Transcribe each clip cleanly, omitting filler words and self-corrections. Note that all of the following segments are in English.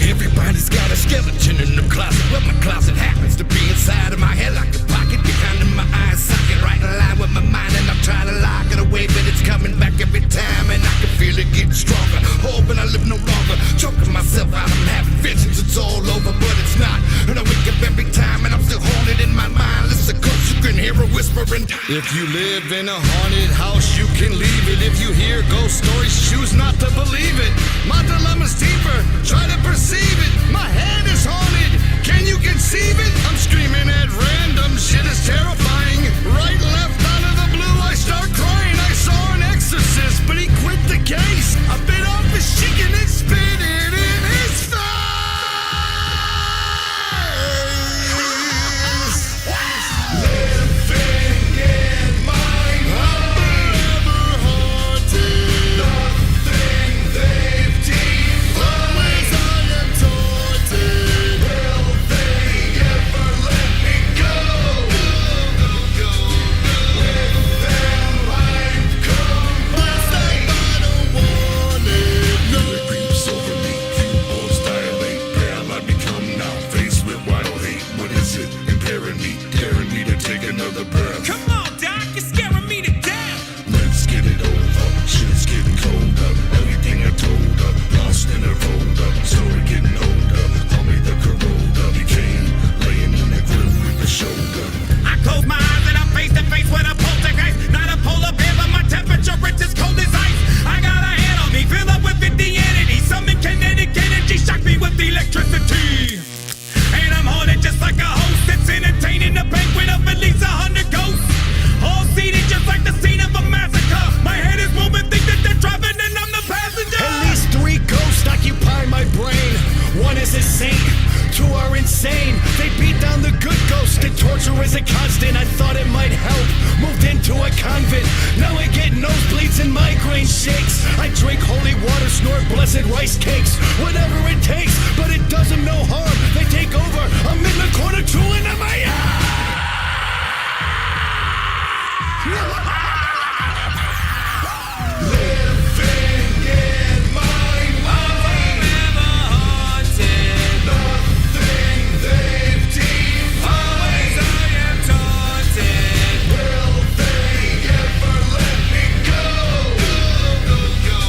Everybody's got a skeleton in the closet. Well, my closet happens to be inside of my head, like a pocket behind of my eye socket, right in line with my mind. And I'm trying to lock it away, but it's coming back every time, and I can feel it getting stronger. Hoping I live no longer, choking myself out. I'm having visions, it's all over, but it's not. And I wake up every time, and I'm still haunted in my mind. Listen, cause you can hear a whispering. If you live in a haunted house, you can leave it. If you hear ghost stories, choose not to believe it. My dilemma's deeper, try to perceive it. My head is haunted, can you conceive it? I'm screaming at random, shit is terrifying. Right, left, out of the blue, I start crying. I saw an exorcist, but he quit the case. I bit off his chicken and spit it in his face. Living in my mind, I'm forever haunted. Nothing they've deemed, always I am taunted. Will they ever let me go? Go. With them I've come last night, I don't want it, no. It creeps over me, pupils dilate, pale I become now, faced with wild hate. What is it impairing me, daring me to take another breath? Come on, Doc, you're scaring me to death. Let's get it over, shit's getting colder. Everything I told her, lost in her folder. Story getting older, call me the corroder. Became laying in the grip with the shoulder. I close my eyes and I'm face to face with a poltergeist. Not a polar bear, but my temperature is as cold as ice. I got a hand on me, fill up with 50 entities. Summon kinetic energy, shock me with electricity. And I'm haunted just like a host that's entertaining a banquet of at least 100 ghosts. All seated just like the scene of a massacre. My head is moving, think that they're driving and I'm the passenger. At least 3 ghosts occupy my brain. 1 is a saint, 2 are insane. They beat down the good ghost and torture is a constant. I thought it might help, moved into a convent. Now I get nosebleeds and migraine shakes. I drink holy water, snort blessed rice cakes. Whatever it takes, but it does them no harm. They take over, I'm in the corner drooling at my Living in my mind, Forever haunted. nothing they've deemed, Always I am taunted. will they ever let me go? Go.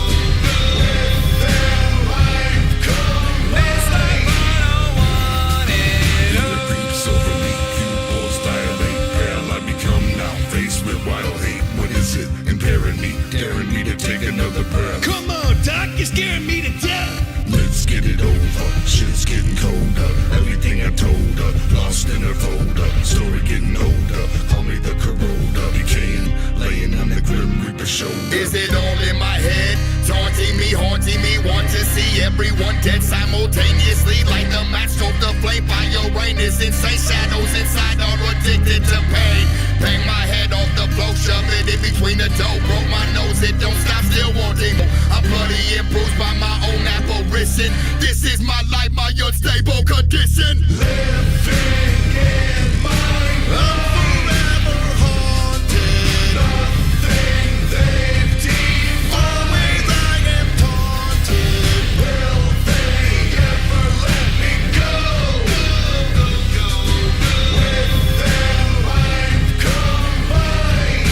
With them I've come It's like I don't want it. Fear creeps over me, pupils dilate, pale I become now, faced with wild hate. What is it impairing me, daring me to take another breath? Come on, Doc, you're scaring me to death. Let's get it over, shit's getting colder. Everything I told her, lost in her folder. Story getting older, call me the corroder. Became laying on the grim reaper shoulder. Is it all in my head? Taunting me, haunting me, want to see everyone dead simultaneously. Like the match stroke the flame by Uranus. Insane shadows inside are addicted to pain. Bang my head off the floor, shove it in between the dough. Broke my nose, it don't stop, still wanting more. I'm bloody and bruised by my own apparition. This is my life, my unstable condition. Living in my I'm forever haunted. nothing they've deemed, Always I am taunted. will they ever let me go? Go. With them I've come by.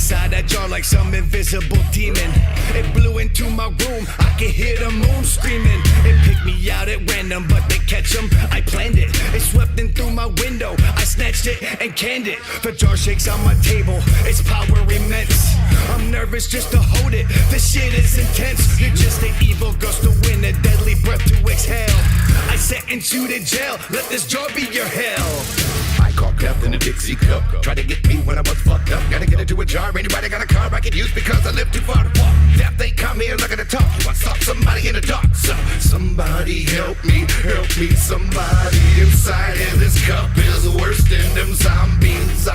inside that jar like some invisible demon. It blew into my room, I could hear the moon screaming. It picked me out at random, but they catch 'em, I planned it. It swept in through my window, I snatched it and canned it. The jar shakes on my table, its power immense. I'm nervous just to hold it, this shit is intense. You're just an evil ghost to win, a deadly breath to exhale. I sentence you to jail, let this jar be your hell. I caught death in a Dixie cup. Try to get me when I was fucked up. Gotta get into a jar. Anybody got a car I can use because I live too far to walk? Death ain't come here looking to talk. You I saw somebody in the dark. So somebody help me, somebody inside here. This cup is worse than them zombies.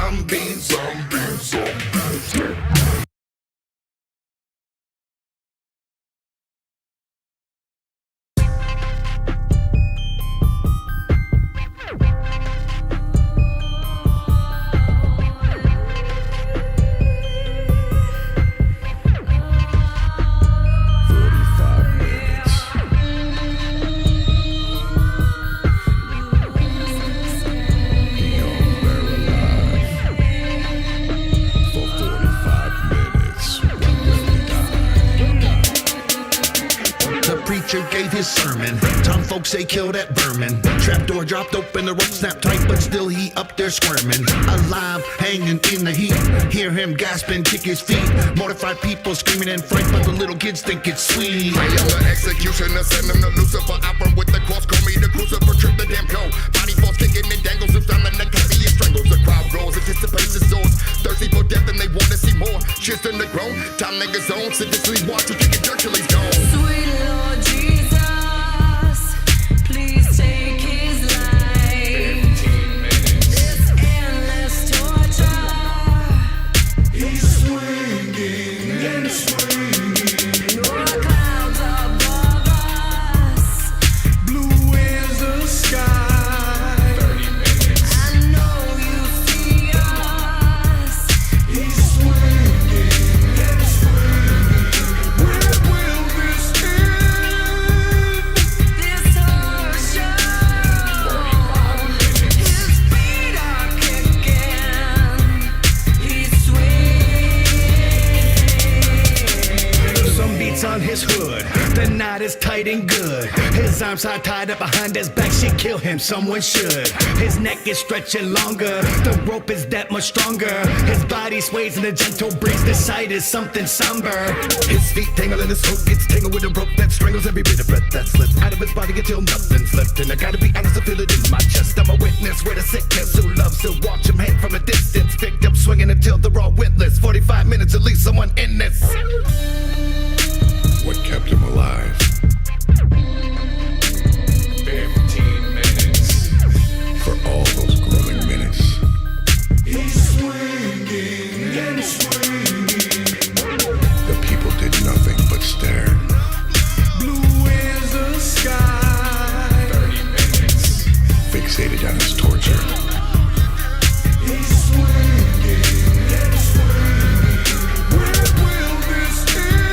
Gave his sermon. Tom folks say kill that vermin. Trapdoor dropped open, the rope snapped tight, but still he up there squirming. Alive, hanging in the heat. Hear him gasping, kick his feet. Mortified people screaming in fright, but the little kids think it's sweet. I am the executioner, send him to Lucifer. Opera with the cross, call me the crucifer. Trip the damn coat. Body falls kicking and dangles. Who's down in the cavity and strangles. The crowd roars, anticipates his swords. Thirsty for death and they want to see more. Cheers to the grown. Time niggas own. Sidiously watch him kick it dirt till he's gone. Sweet Lord Jesus, please take his life. This endless torture. He's swinging and swinging. No clouds above us. Blue is the sky. 30 minutes. I know you see us. He's swinging and swinging. Where will this end? This horror show. 45 minutes. His feet are kicking. He's swinging. Some beats on his hood, the knot is tight and good. His arms are tied up behind his back, she'd kill him, someone should. His neck is stretching longer, the rope is that much stronger. His body sways in a gentle breeze, the sight is something somber. His feet tangle and his throat gets tangled with a rope that strangles every bit of breath that slips out of his body until nothing's left. And I gotta be honest, I feel it in my chest. I'm a witness with a sickness who loves to watch him hang from a distance. Picked up swinging until they're all witless. 45 minutes, at least someone in this. What kept him alive? 15 minutes. For all those grueling minutes. He's swinging and swinging. The people did nothing but stare. Blue is the sky. 30 minutes. Fixated on his torture. He's swinging and swinging. Where will this end?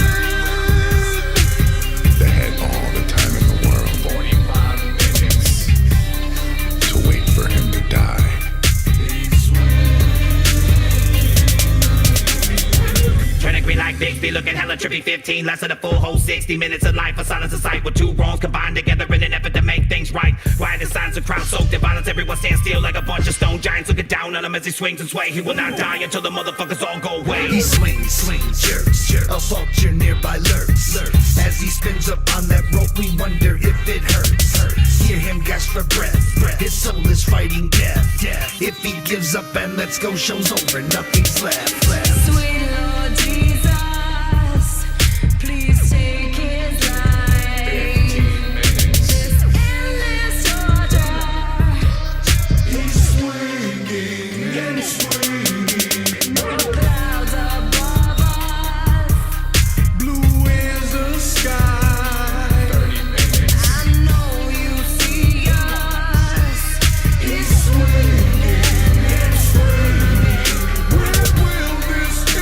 They had all the time in the world 45 minutes. to wait for him to die. Turning green like Bixby, looking hella trippy. 15 less than a full whole 60 minutes of life. A silence of sight with two wrongs combined together in an effort to make things right. Riot signs of crowd soaked in violence. Everyone stands still like a bunch of stone giants looking down on him as he swings and sways. He will not die until the motherfuckers all go away. He swings, jerks, a vulture nearby lurks. As he spins up on that rope, we wonder if it hurts. Hear him gasp for breath, his soul is fighting death. If he gives up and lets go, show's over, nothing's left. Sweet Lord Jesus, please take his life. 15 minutes. This endless torture. He's swinging and swinging. No clouds above us. Blue is the sky. 30 minutes. I know you see us. He's swinging and swinging. Where will this end?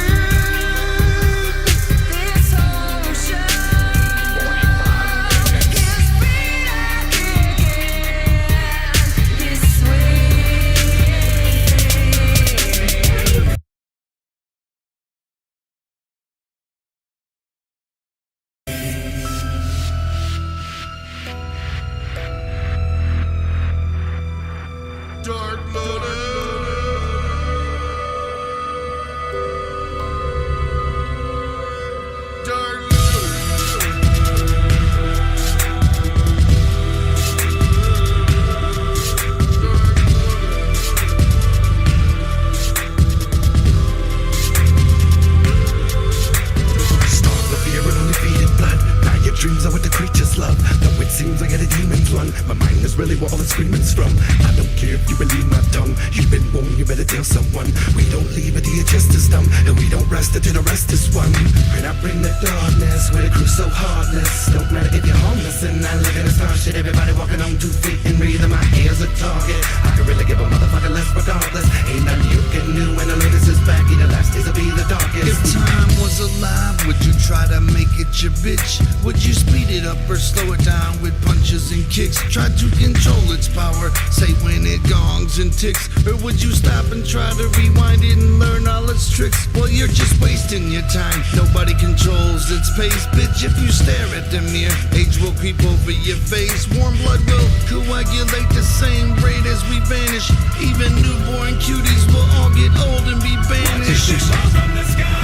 Dreams are what the creatures love. Though it seems I get a demon's run, my mind is really where all the screaming's from. I don't care if you believe my tongue. You've been warned, you better tell someone. We don't leave it till your chest is dumb, and we don't rest until the rest is won. When I bring the darkness, with a crew so heartless. Don't matter if you're homeless and I live in a star shit. Everybody walking on 2 feet and breathing, my ears a target. I can really give a motherfucker less regardless. Ain't nothing you can do when the latest is back. Either last days will be the darkest. If time was alive, would you try to make it your bitch? Would you speed it up or slow it down with punches and kicks? Try to control its power, say when it gongs and ticks. Or would you stop and try to rewind it and learn all its tricks? Well, you're just wasting your time. Nobody controls its pace, bitch. If you stare at the mirror, age will creep over your face. Warm blood will coagulate the same rate as we vanish. Even newborn cuties will all get old and be banished. Falls from the sky.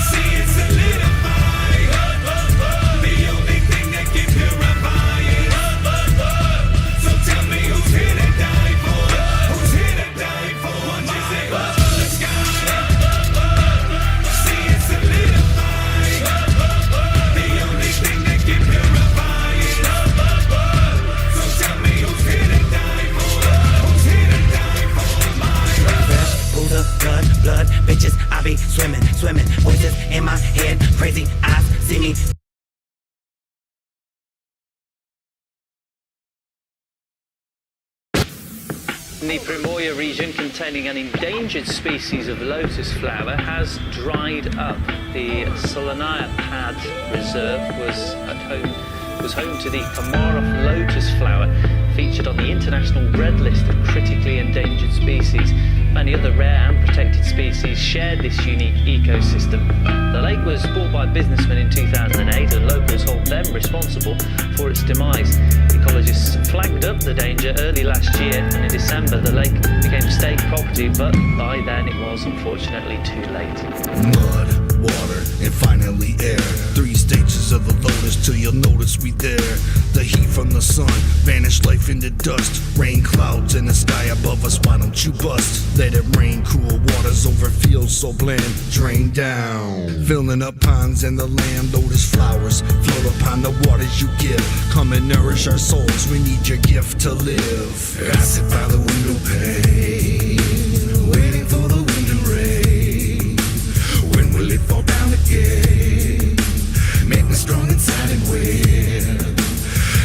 See it solidify. The only thing that can purify it. So tell me who's here to die for? Who's here to die for? Watch it falls from the sky. See it solidify. The only thing that can purify it. So tell me who's here to die for? Who's here to die for? Pools of blood, bitches, I be swimming, voices in my head, crazy eyes see me. The Primorje region, containing an endangered species of lotus flower, has dried up. The Solonaya Pad Reserve was home to the Komarov lotus flower, featured on the International Red List of Critically Endangered Species. Many other rare and protected species shared this unique ecosystem. The lake was bought by businessmen in 2008, and locals hold them responsible for its demise. Ecologists flagged up the danger early last year, and in December the lake became state property, but by then it was unfortunately too late. Mud, water, and finally air. 3 stages of the lotus till you'll notice we there. The heat from the sun, vanish life into dust. Rain clouds in the sky above us, why don't you bust? Let it rain, cool waters over fields so bland. Drain down, filling up ponds and the land. Lotus flowers float upon the waters you give. Come and nourish our souls, we need your gift to live. I sit by the window pane, waiting for the wind and rain. When will it fall down again? Make me strong inside and win.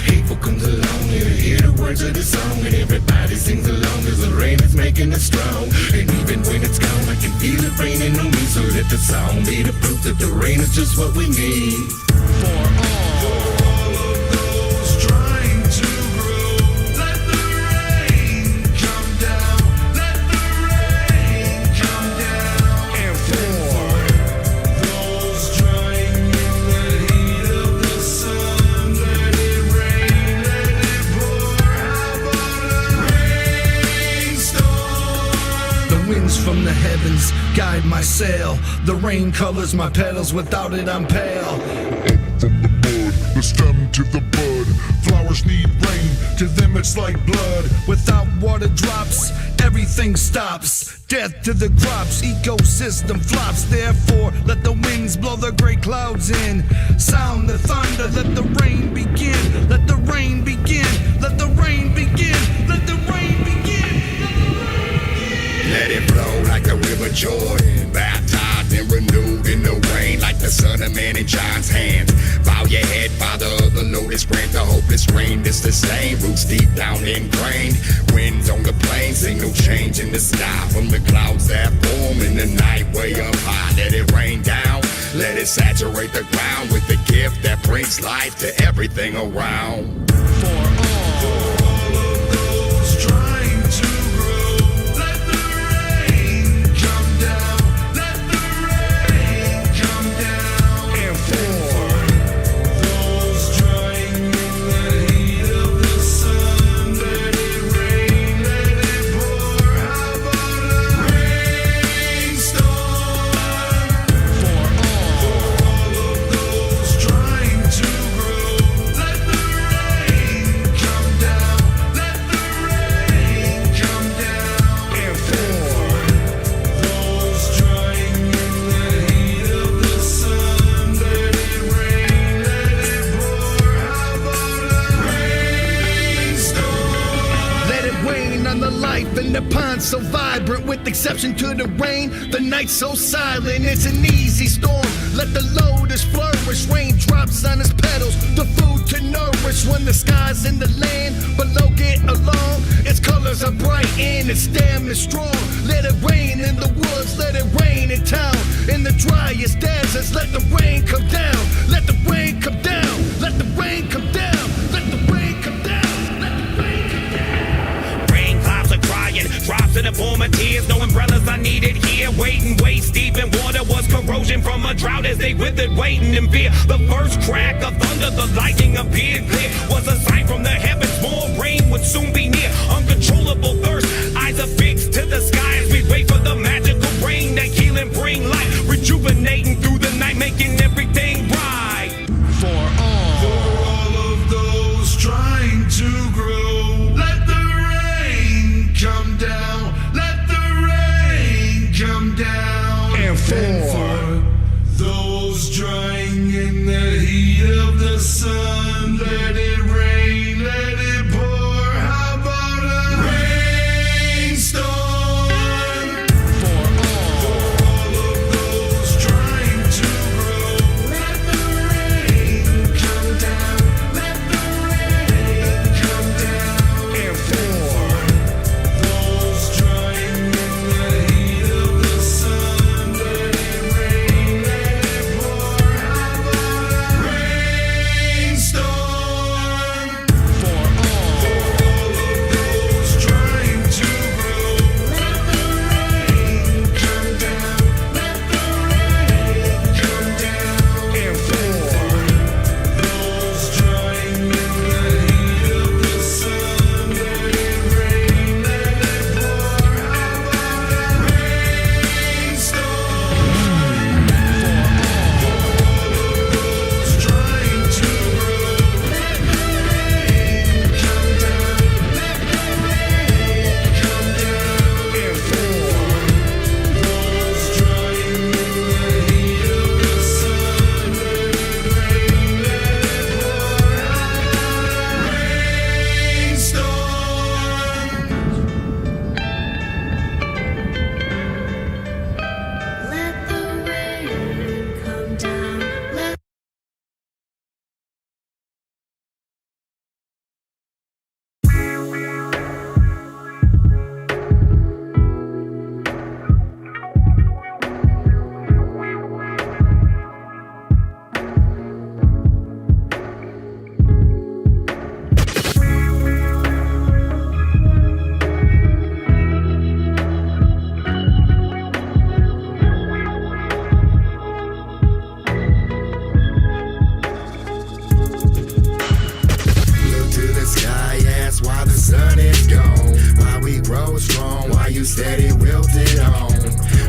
Hateful comes along, you hear the words of the song, and everybody sings along as the rain is making us strong. And even when it's gone, I can feel it raining on me. So let the song be the proof that the rain is just what we need. For all of those trying to grow, let the rain come down. Let the rain come down. And for those trying in the heat of the sun, let it rain, let it pour. How about a rainstorm? The winds from the heavens guide my sail. The rain colors my petals, without it I'm pale. From the bud, the stem to the bud. Flowers need rain, to them it's like blood. Without water drops, everything stops. Death to the crops, ecosystem flops. Therefore, let the winds blow the gray clouds in. Sound the thunder, let the rain begin. Let the rain begin, let the rain begin. Let the rain begin, let the rain begin. Let it flow like the river Jordan, baptized and renewed in the rain, like the Son of Man in John's hands. Bow your head, Father of the lotus, grant the hopeless rain to sustain. Roots deep down ingrained, winds on the plain, signal change in the sky from the clouds that form in the night way up high. Let it rain down, let it saturate the ground with the gift that brings life to everything around. For all of those trying to grow, let the rain come down. Let the rain come down. And for those trying in the heat of the sun, let it rain, rain on the life in the pond so vibrant. With exception to the rain, the night's so silent. It's an easy storm, let the lotus flourish. Raindrops on its petals, the food to nourish. When the skies in the land below get along, its colors are bright and its stem is strong. Let it rain in the woods, let it rain in town. In the driest deserts, let the rain come down. Let the rain come down, let the rain come down. Let the rain come down, let the rain come down. Rain clouds are crying, drops in the form of tears. No umbrellas are needed here. Waiting, waist deep in water was corrosion from a drought as they withered, waiting in fear. The first crack of thunder, the lightning appeared clear. Was a sign from the heavens, more rain would soon be near. Uncontrollable thirst, eyes are fixed to the sky as we wait for the magical rain that heal and bring life, rejuvenating through the night, making everything right. For all of those trying to grow, let the rain come down, let the rain come down. And for those drying in the heat of the sun, let it rain, let it pour. How about a rainstorm? For all of those trying to grow, let the rain come down, let the rain come down. And for those drying in the heat of the sun, let it rain, let it pour. How about a rainstorm? for All of those trying to grow, let the rain come down, let the rain come down. and for Those drying in the heat of the sun, let it rain, let it pour. How about a rainstorm? All of those trying to grow, let the rain come down, let the rain come down. and for Those drying in the heat of the sun, let it rain, let it pour. How about a rainstorm? Let the rain come down. Let Look to the sky, ask why the sun is gone. Why we grow strong, why you steady wilted on.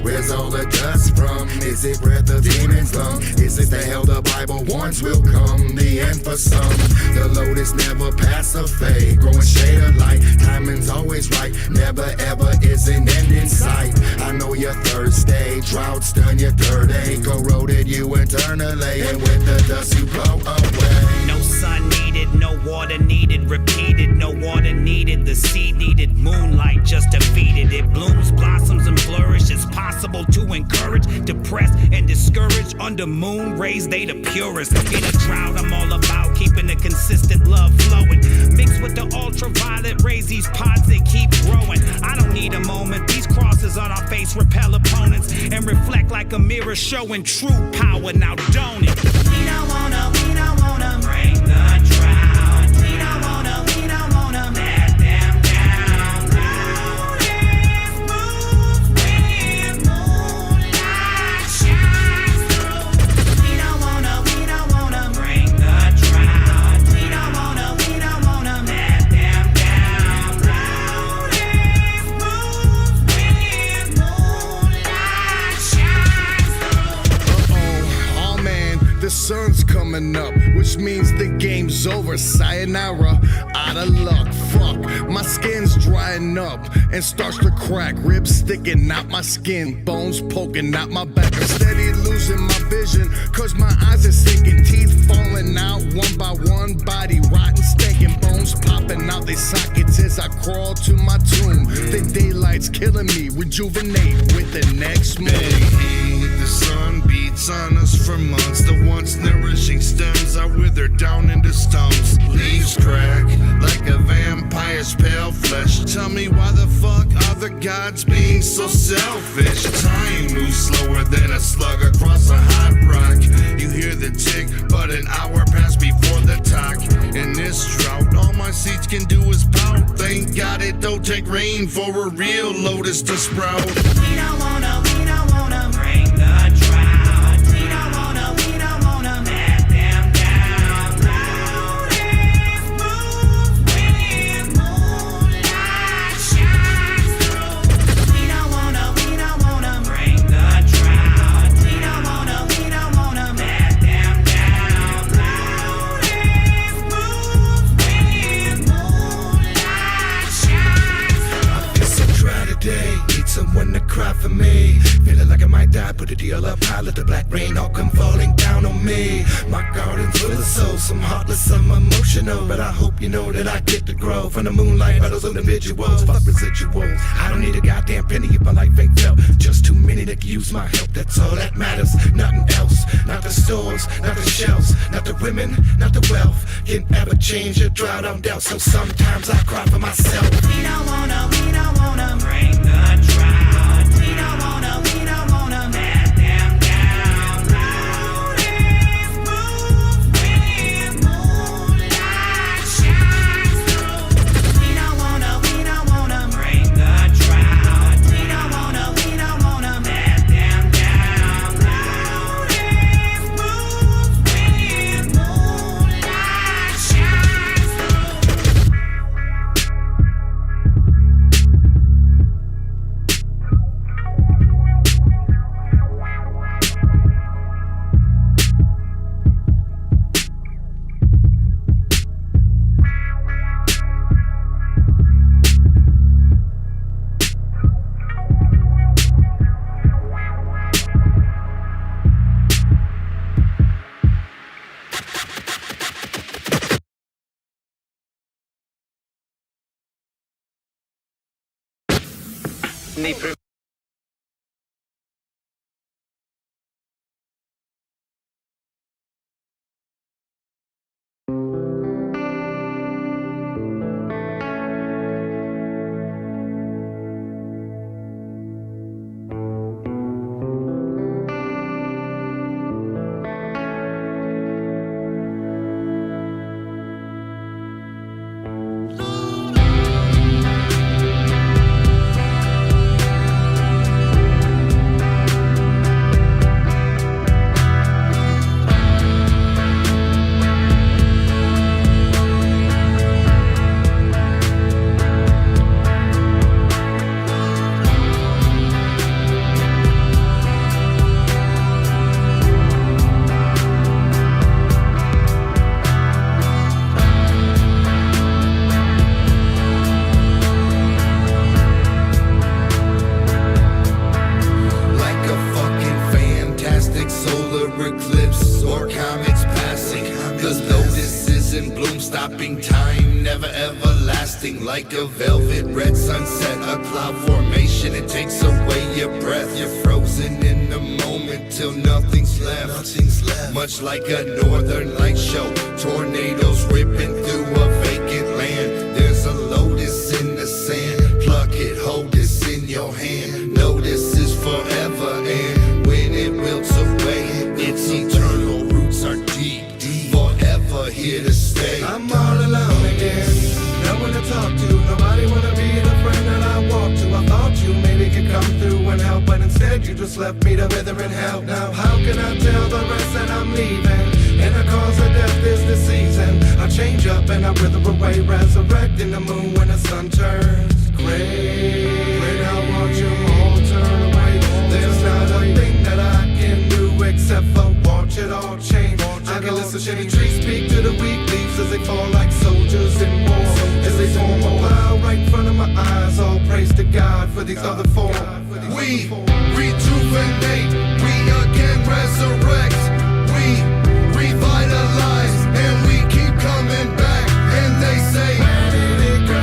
Where's all the dust from? Is it breath of demons lung? Is it the hell the Bible warns will come? The end for some. The lotus never pass a fade. Growing shade of light, timing's always right. Never ever is an end in sight. I know you're thirsty, droughts done your dirty, corroded you internally, and with the dust you blow away. No sun needed, no water needed, repeated, no water needed. The seed needed moonlight just to feed it. It blooms, blossoms, and flourishes. Possible to encourage, depressed, and discouraged. Under moon rays, they the purest. In a drought, I'm all about keeping the consistent love flowing. Mixed with the ultraviolet rays, these pods, they keep growing. I don't need a moment. These crosses on our face repel opponents and reflect like a mirror showing true power. Now don't it? We don't wanna break the drought. We don't wanna let them down. Loudest moves when moonlight shines through. We don't wanna break the drought. We don't wanna let them down. Loudest moves when moonlight shines through. oh man, the sun's coming up, which means the game's over. Sayonara, out of luck. Fuck, my skin's drying up and starts to crack. Ribs sticking out my skin, bones poking out my back. I'm steady losing my vision, cause my eyes are sinking. Teeth falling out one by one, body rotten, stinking. Bones popping out they sockets. It's as I crawl to my tomb. The daylight's killing me, rejuvenate with the next move. The sun beats on us for months. The once nourishing stems are withered down into stumps. Leaves crack like a vampire's pale flesh. Tell me why the fuck are the gods being so selfish? Time moves slower than a slug across a hot rock. You hear the tick, but an hour passed before the talk. In this drought, all my seeds can do is pout. Thank God it don't take rain for a real lotus to sprout. We don't wanna bring the drought. We don't wanna let them down. Lotus moves when moonlight shines through. We don't wanna bring the drought. We don't wanna let them down. Lotus moves when moonlight shines through. It's so dry today, need someone to cry for me. Feeling like I might die, put a deal up high, let the black rain all come falling down on me. My garden's full of soul, some heartless, some emotional. But I hope you know that I get to grow from the moonlight by those individuals. Fuck residuals, I don't need a goddamn penny if my life ain't felt. Just too many that can use my help, that's all that matters. Nothing else, not the stores, not the shelves, not the women, not the wealth can ever change a drought on doubt. So sometimes I cry for myself. We don't wanna bring the drought. We don't wanna let them down. Lotus moves when moonlight shines through. We don't wanna bring the drought. We don't wanna let them down. Lotus moves when moonlight shines through. Need stopping time, never everlasting. Like a velvet red sunset, a cloud formation. It takes away your breath. You're frozen in the moment till nothing's left. Much like a northern light show, tornadoes ripping through a vacant land. There's a lotus in the sand. Pluck it, hold this in your hand. Know this is forever, and when it wilts away, its eternal roots are deep, forever here to stay. I'm all alone again, no one to talk to, nobody wanna be the friend that I walk to. I thought you maybe could come through and help, but instead you just left me to wither in hell. Now how can I tell the rest that I'm leaving? And the cause of death is the season. I change up and I wither away, resurrecting the moon when the sun turns gray. I watch them all turn away. There's not a thing that I can do except for watch it all change. I can listen to shitty trees speak to the weak leaves as they fall like soldiers in war. As they form a pile right in front of my eyes. All praise to God for these other four. We rejuvenate, we again resurrect, we revitalize, and we keep coming back. And they say, Where did it go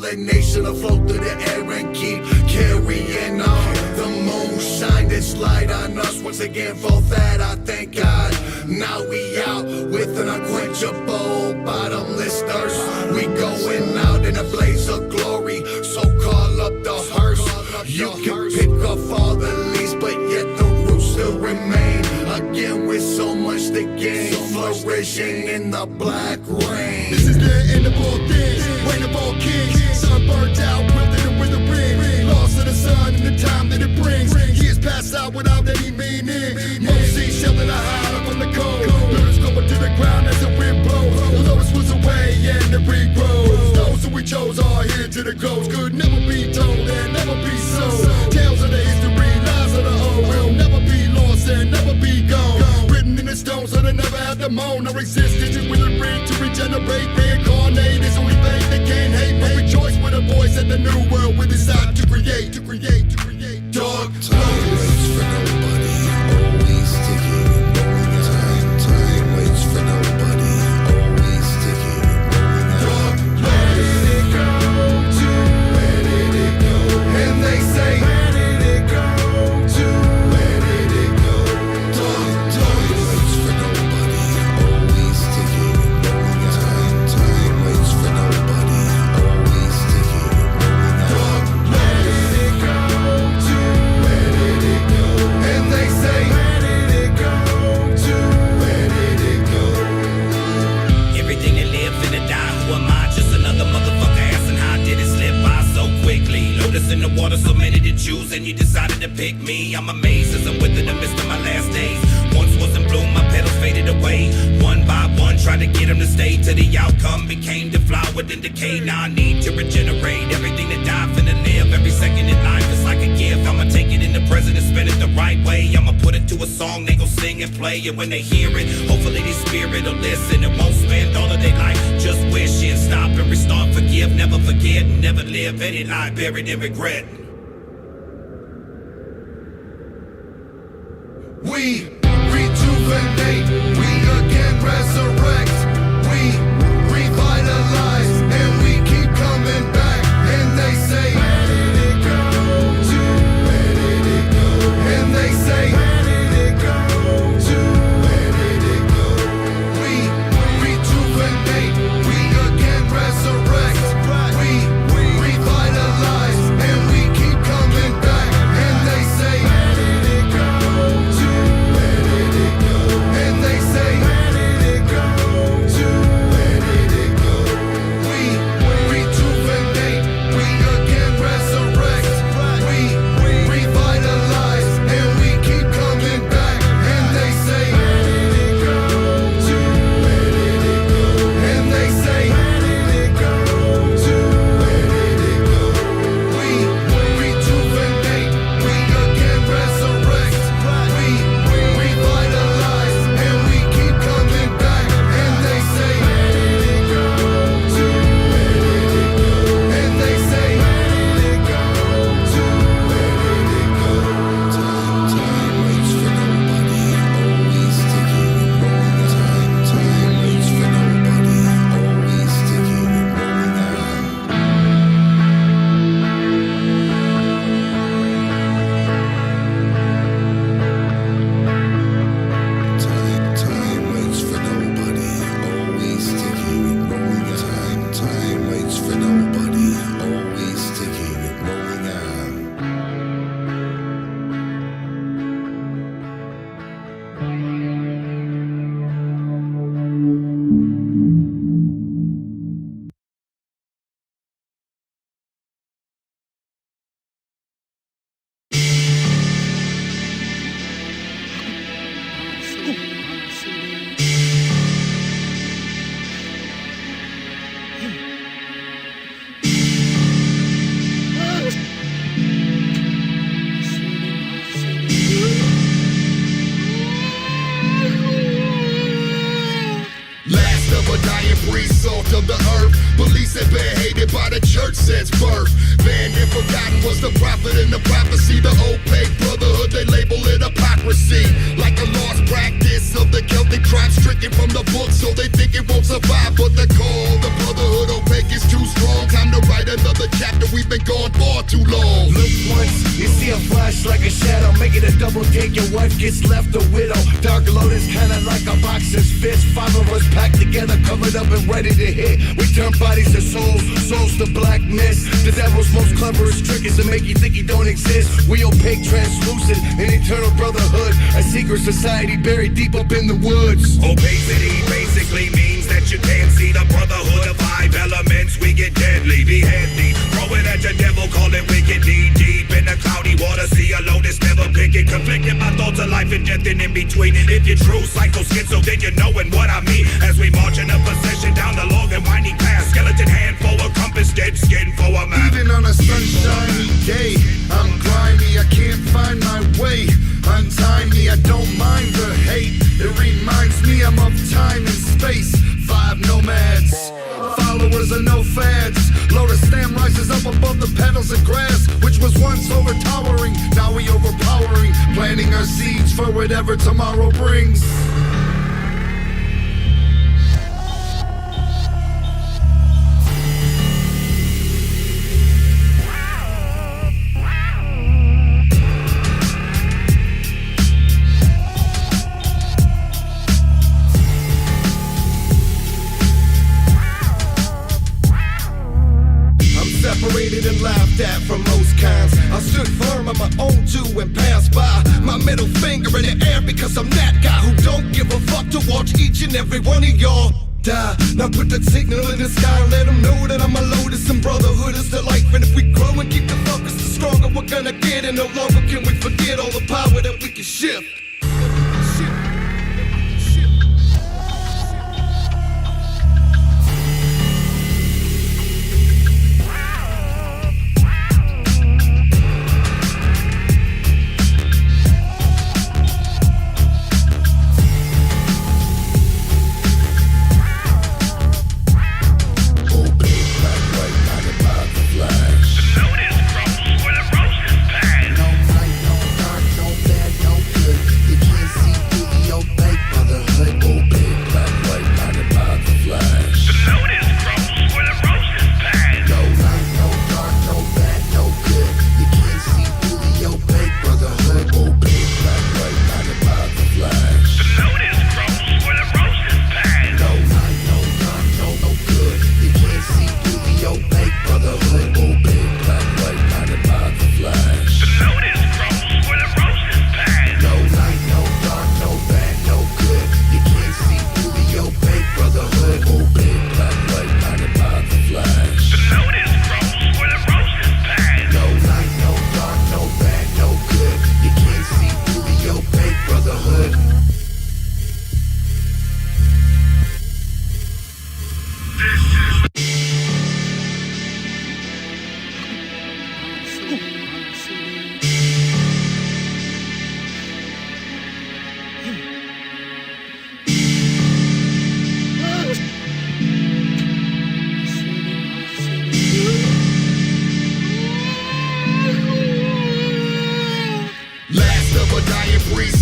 pollination afloat through the air and keep carrying on. The moon shined its light on us once again. For that I thank God. Now we out with an unquenchable bottomless thirst. We going out in a blaze of glory, so call up the hearse. You can pick off all the leaves, but yet the roots still remain. Again with so much to gain, flourishing in the black rain. This is the end of all things, reign of all kings. Sun burnt out, wilted with a ring. Lost to the sun and the time that it brings. Years pass out without any meaning. Mostly shelling a hide from the cold. Buildings going to the ground as the wind blows. The lowest was away and the regrows. Those who we chose are here to the ghost. Could never be told and never be sold. Tales of the history, lies of the old. Will never be lost and never be gone. Written in the stone so they never have to moan. Our existence is with a ring to regenerate. Reincarnate is only thing they can't hate. But rejoice with a voice at the new world we decide to create. Dark Waits for nobody, always ticking and going out. Time waits for nobody, always ticking and going out. Where did it go to? Where did it go? And they say, where did it go to? Where did it go? Time waits for nobody, always ticking and going out. Time waits for nobody, always ticking and going out. Where did it go to? Where did it go? And they say, where did it go to? Where did it go? Everything that live finna die, who am I? Just another motherfucker asking how did it slip by so quickly? Lotus in the water, so many to choose, and you decided to pick me. I'm amazed as I'm with in the midst of my last days. Once was in bloom, my petals faded away. One by one, tried to get them to stay till the outcome became the flower, then decay. Now I need to regenerate. Everything that died finna live. Every second in life is like a gift. I'ma take it in the present and spend it the right way. I'ma put it to a song, they gon' sing and play. And when they hear it, hopefully their spirit will listen. It won't spend all of their life just wishing. Stop and restart, forgive, never forget. Never live any life buried in regret. We rejuvenate, we again resurrect, we revitalize, and we keep coming back. And they say, where did it go to? Where did it go? And they say, where did it go to? Where did it go? We rejuvenate, we again resurrect, we revitalize, and we keep coming back. And they say, where did it go to? Where did it go? And they salt of the earth. Police have been hated by the church since birth. Banned and forgotten was the prophet and the prophecy. The opaque brotherhood, they label it hypocrisy. Like a lost practice of the Celtic tribe, stricken from the book, so they think it won't survive. But the call, the brotherhood opaque is too strong. Time to write another chapter, we've been gone far too long. Look once, you see a flash like a shadow. Make it a double take, your wife gets left a widow. Dark lotus kinda like a boxer's fist. 5 of us packed together, covered up and ready to hit. We turn bodies to souls, souls to blackness. The devil's most cleverest trick is to make you think he don't exist. We opaque, translucent, an eternal brotherhood. A secret society buried deep up in the woods. Opacity basically means that you can't see the brotherhood of 5 elements. We get deadly, behead thee, throw it at your devil, call it wicked. Knee deep in the cloudy water, see a lotus, never pick it. Conflicting my thoughts of life and death and in between. If you're true psycho schizo, then you knowin' what I mean. As we march in a procession down the long and winding path, skeleton hand for a compass, dead skin for a map. Even on a sunshiny day, I'm grimy, I can't find my way. Untie me, I don't mind the hate. It reminds me I'm of time and space. 5 nomads, followers of no fads. Lotus stem rises up above the petals of grass, which was once overtowering, now we overpowering. Planting our seeds for whatever tomorrow brings. Separated and laughed at from most kinds. I stood firm on my own too and passed by. My middle finger in the air because I'm that guy who don't give a fuck to watch each and every one of y'all die. Now put that signal in the sky and let them know that I'm a lotus and brotherhood is the life. And if we grow and keep the focus, the stronger we're gonna get. And no longer can we forget all the power that we can shift.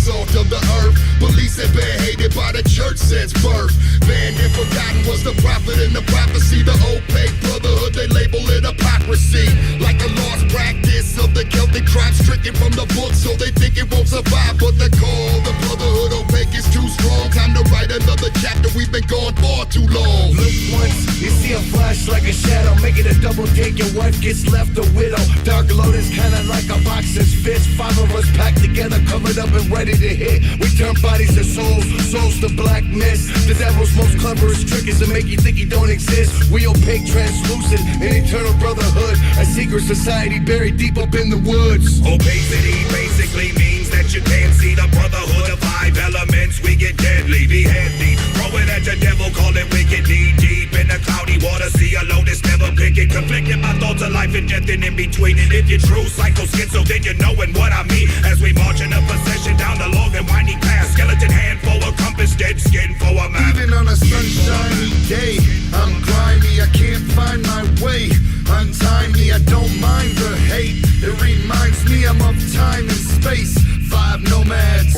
Salt of the earth. Police have been hated by the church since birth. Banned and forgotten was the prophet and the prophecy. The opaque brotherhood, they label it hypocrisy. Like a lost practice of the Celtic tribe, stricken from the book, so they think it won't survive. But the call, the brotherhood opaque is too strong. Time to write another chapter, we've been gone far too long. Look once, you see a flash like a shadow. Make it a double take, your wife gets left a widow. Dark lotus kinda like a boxer's fist. 5 of us packed together, covered up and ready to hit. We turn bodies to souls, souls to black mist. The devil's most cleverest trick is to make you think he don't exist. We opaque, translucent, an eternal brotherhood. A secret society buried deep up in the woods. Opacity basically means that you can't see the brotherhood of 5 elements. We get deadly, behead thee, throw it at the devil, call it wicked. Knee deep in the cloudy water, see a lotus, never pick it. conflicting my thoughts of life and death and in between. And if you're true psycho schizo, then you're knowing what I mean. As we march in a procession down the long and winding path, skeleton hand for a compass, dead skin for a map. Even on a sunshiny day, I'm grimy, I can't find my way. Untie me, I don't mind the hate. It reminds me I'm of time and space. 5 nomads,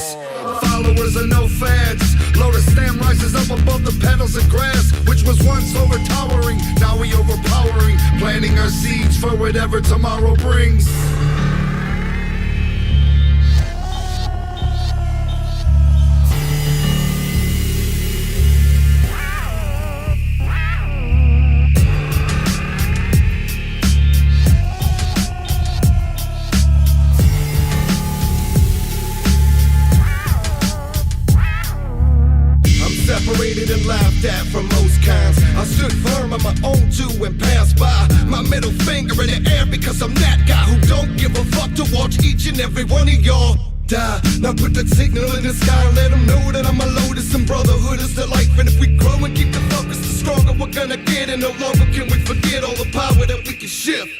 followers of no fads. Lotus stem rises up above the petals of grass, which was once overtowering, now we overpowering, planting our seeds for whatever tomorrow brings. Separated and laughed at from most kinds. I stood firm on my own two and passed by. My middle finger in the air because I'm that guy who don't give a fuck to watch each and every one of y'all die. Now put that signal in the sky and let them know that I'm a lotus and brotherhood is the life. And if we grow and keep the focus, the stronger we're gonna get. And no longer can we forget all the power that we can shift.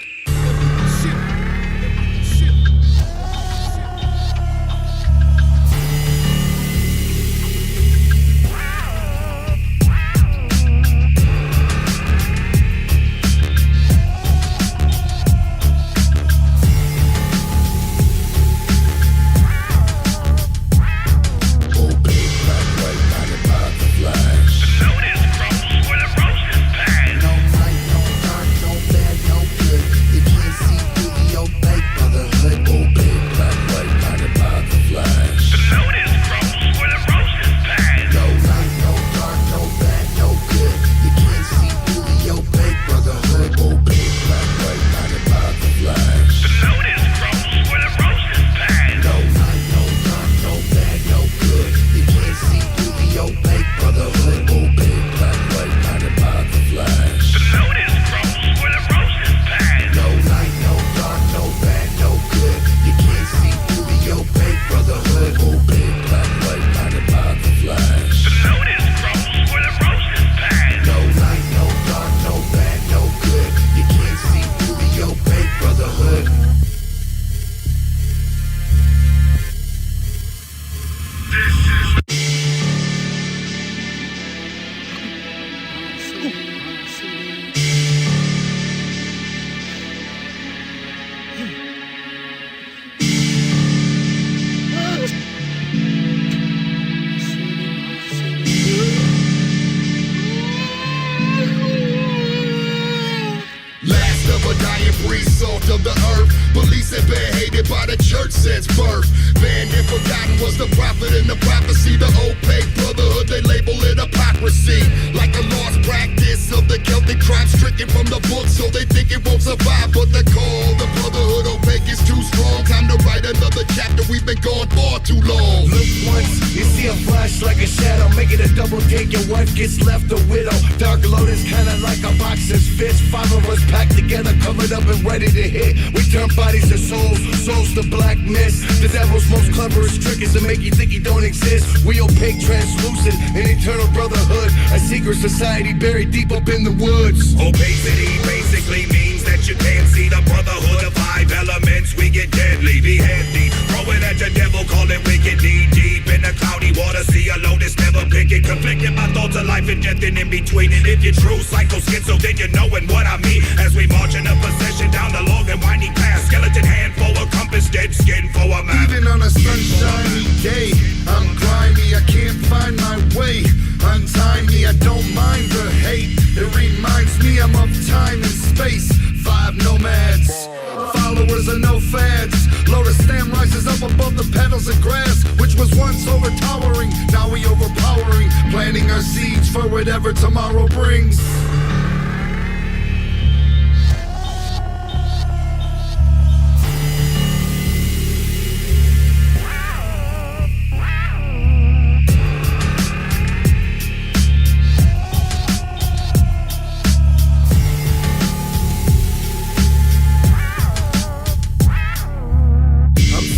Of the earth, police have been hated by the church since birth. Banned and forgotten was the prophet and the prophecy. The opaque brotherhood, they label it hypocrisy. Like a lost practice of the Celtic tribe, stricken from the book, so they think it won't survive. But the call, the brotherhood opaque is too strong. Time to write another chapter, we've been gone far too long. Look once, you see a flash like a shadow, make it a double take, your wife gets left a widow. Dark lotus, kinda like a boxer's fist. 5 of us packed together, covered up and ready to hit. We turn bodies to souls, souls to black mist. The devil's most cleverest trick is to make you think he don't exist. We opaque, translucent, an eternal brotherhood, a secret society buried deep up in the woods. Opacity basically means that you can't see the brotherhood of 5 elements. We get deadly, behead thee, throw it at the devil, call it wicked. Knee deep in the cloudy water, see a lotus, never pick it. Conflicting my thoughts of life and death and in between. And if you're true psycho schizo, then you're knowing what I mean. As we march in a procession down the long and winding path, skeleton hand for a compass, dead skin for a map. Even on a sunshiny day, I'm grimy, I can't find my way. Untie me, I don't mind the hate. It reminds me I'm of time and space. 5 nomads, followers of no fads. Lotus stem rises up above the petals of grass, which was once overtowering, now we overpowering, planting our seeds for whatever tomorrow brings.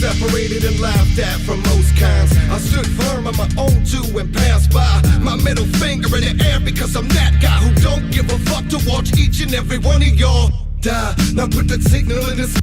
Separated and laughed at from most kinds. I stood firm on my own two and passed by. My middle finger in the the air because I'm that guy who don't give a fuck to watch each and every one of y'all die. Now put that signal in the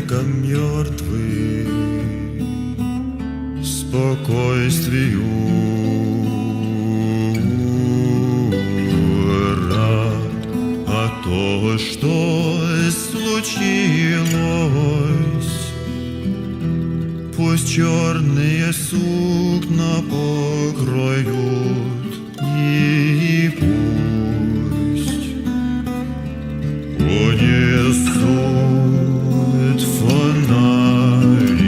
только мертвый спокойствию рад, а то, что случилось, пусть черные сукна покроют, и пусть унесут фонари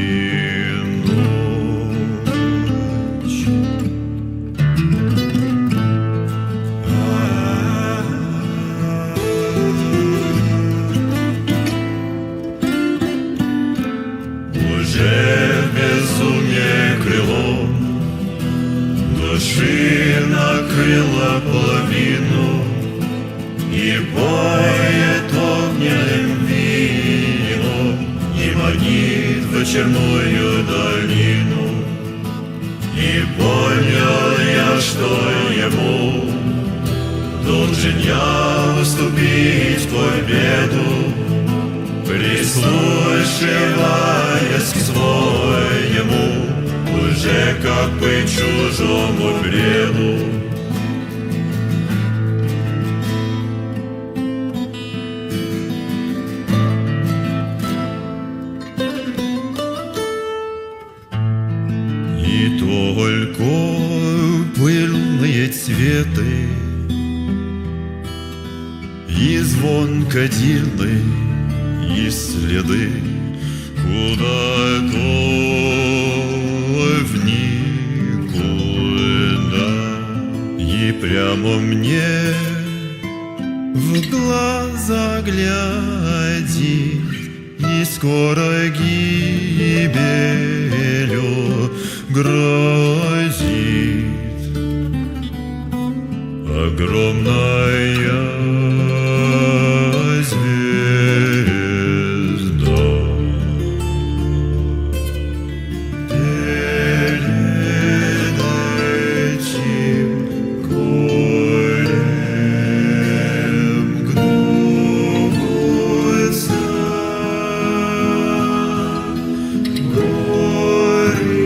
ночь. Уже безумие крылом души накрыло половину и поет огненным вином и манит в вечерную долину. И понял я, что ему должен я уступить в победу, прислушиваясь к своему, уже как бы чужому бреду. И только пыльные цветы и звон кадильный, и следы куда-то в никуда, и прямо мне в глаза глядит, и скоро гибелью грозит огромная звезда. Перед этим горем гнутся горы,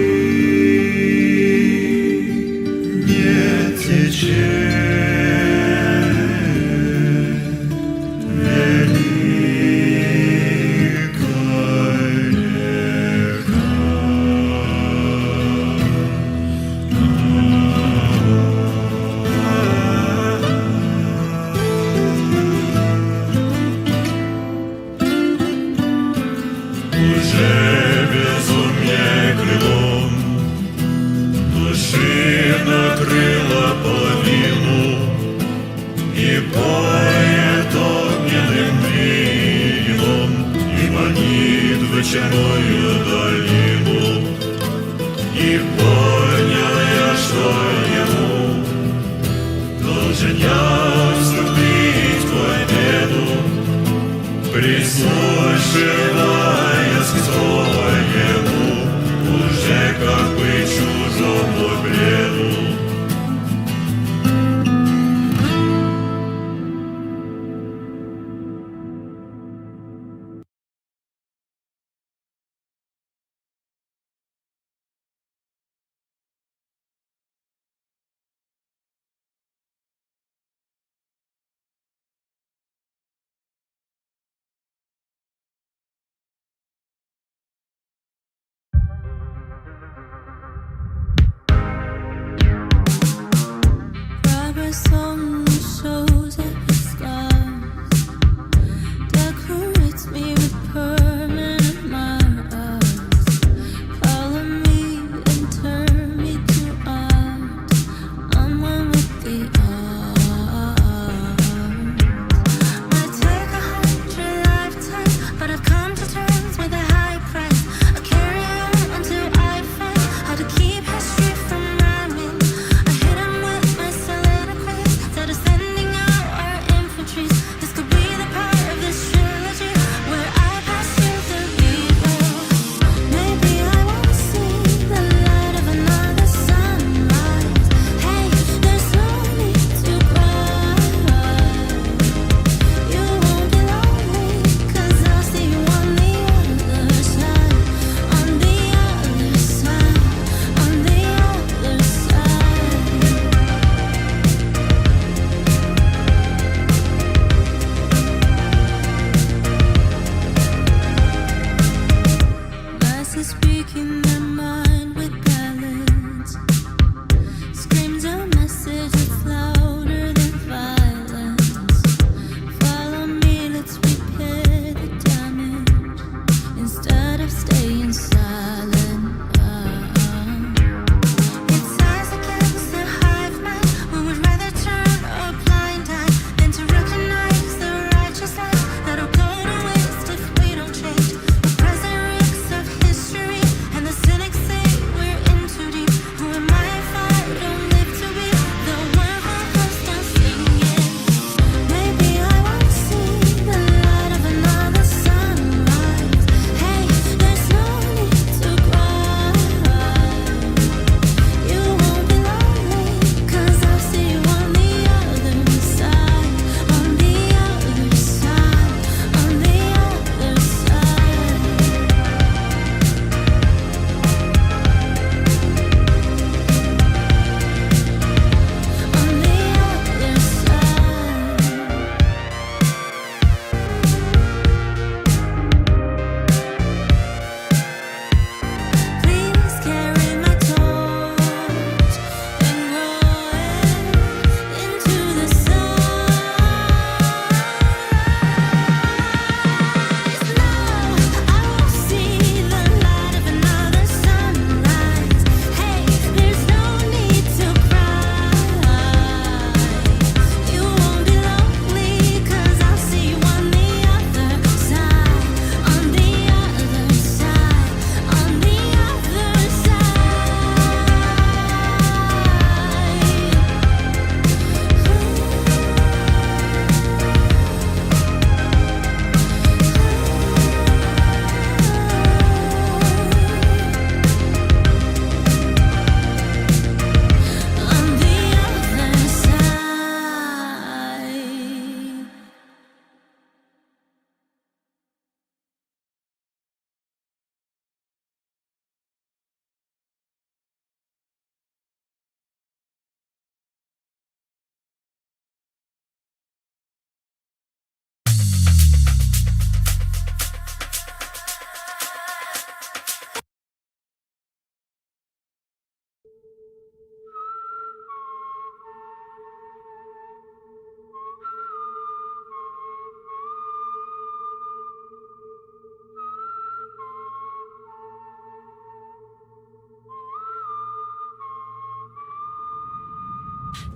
не течет уже безумие крылом души накрыло половину и поет огненным вином и манит в вечерную долину. И понял я, что ему должен я уступить победу, прислушиваясь к своему, уже как бы чужому бреду.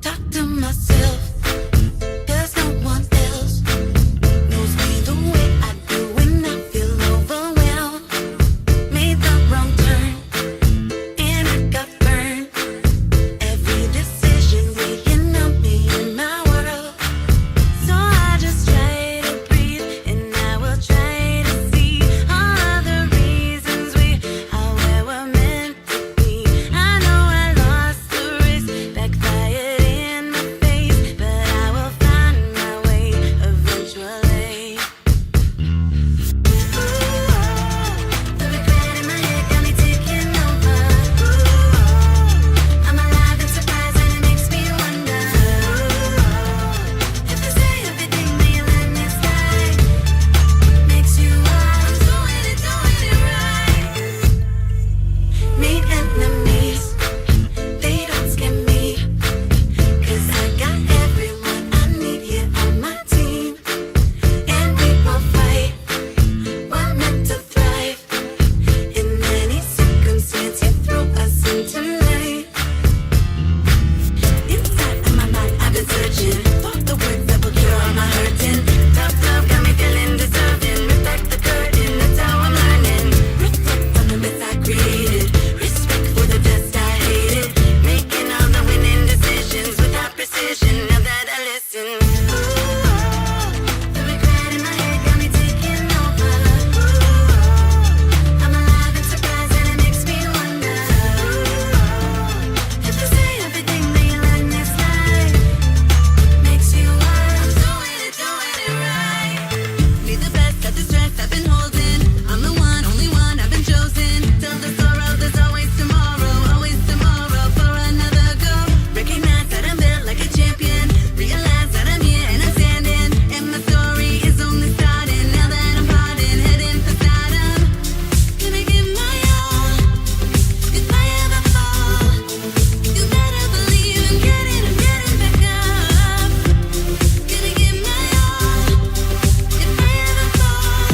talk to myself, 'cause no one else knows me the way I do when I feel overwhelmed. Made the wrong turn and I got burned. Every decision weighing on me in my world. So I just try to breathe and I will try to see all the reasons we are where we're meant to be. I know I lost the race, backfired in my face, but I will find my way eventually. The regret in my head got me taking over. I'm alive and surprised and it makes me wonder if I say everything that you let me slide makes you I'm doing it right. Meet enemies, they don't scare me, 'cause I got everyone I need here on my team. And we will fight, we're meant to thrive. In any circumstance you throw us in tonight. Inside of my mind I've been searching for the words that will cure all my hurting. Tough love got me feeling deserving. Rip back the curtain, that's how I'm learning. Reflect on the myths I created. Respect for the dust I hated. Making all the winning decisions without precision. Now that I listen, the regret in my head got me taking over. I'm alive and surprised and it makes me wonder if I say everything that you let me slide makes you I'm doing it right. Be the best at the stress I've been holding. I'm the one, only one I've been chosen. Till the sorrow, there's always tomorrow for another go. Recognize that I'm built like a champion. Realize that I'm here and I'm standing. And my story is only starting. Now that I'm pardoned, heading for stardom. Gonna give my all. If I ever fall, you better believe I'm getting back up. Gonna give my all. If I ever fall,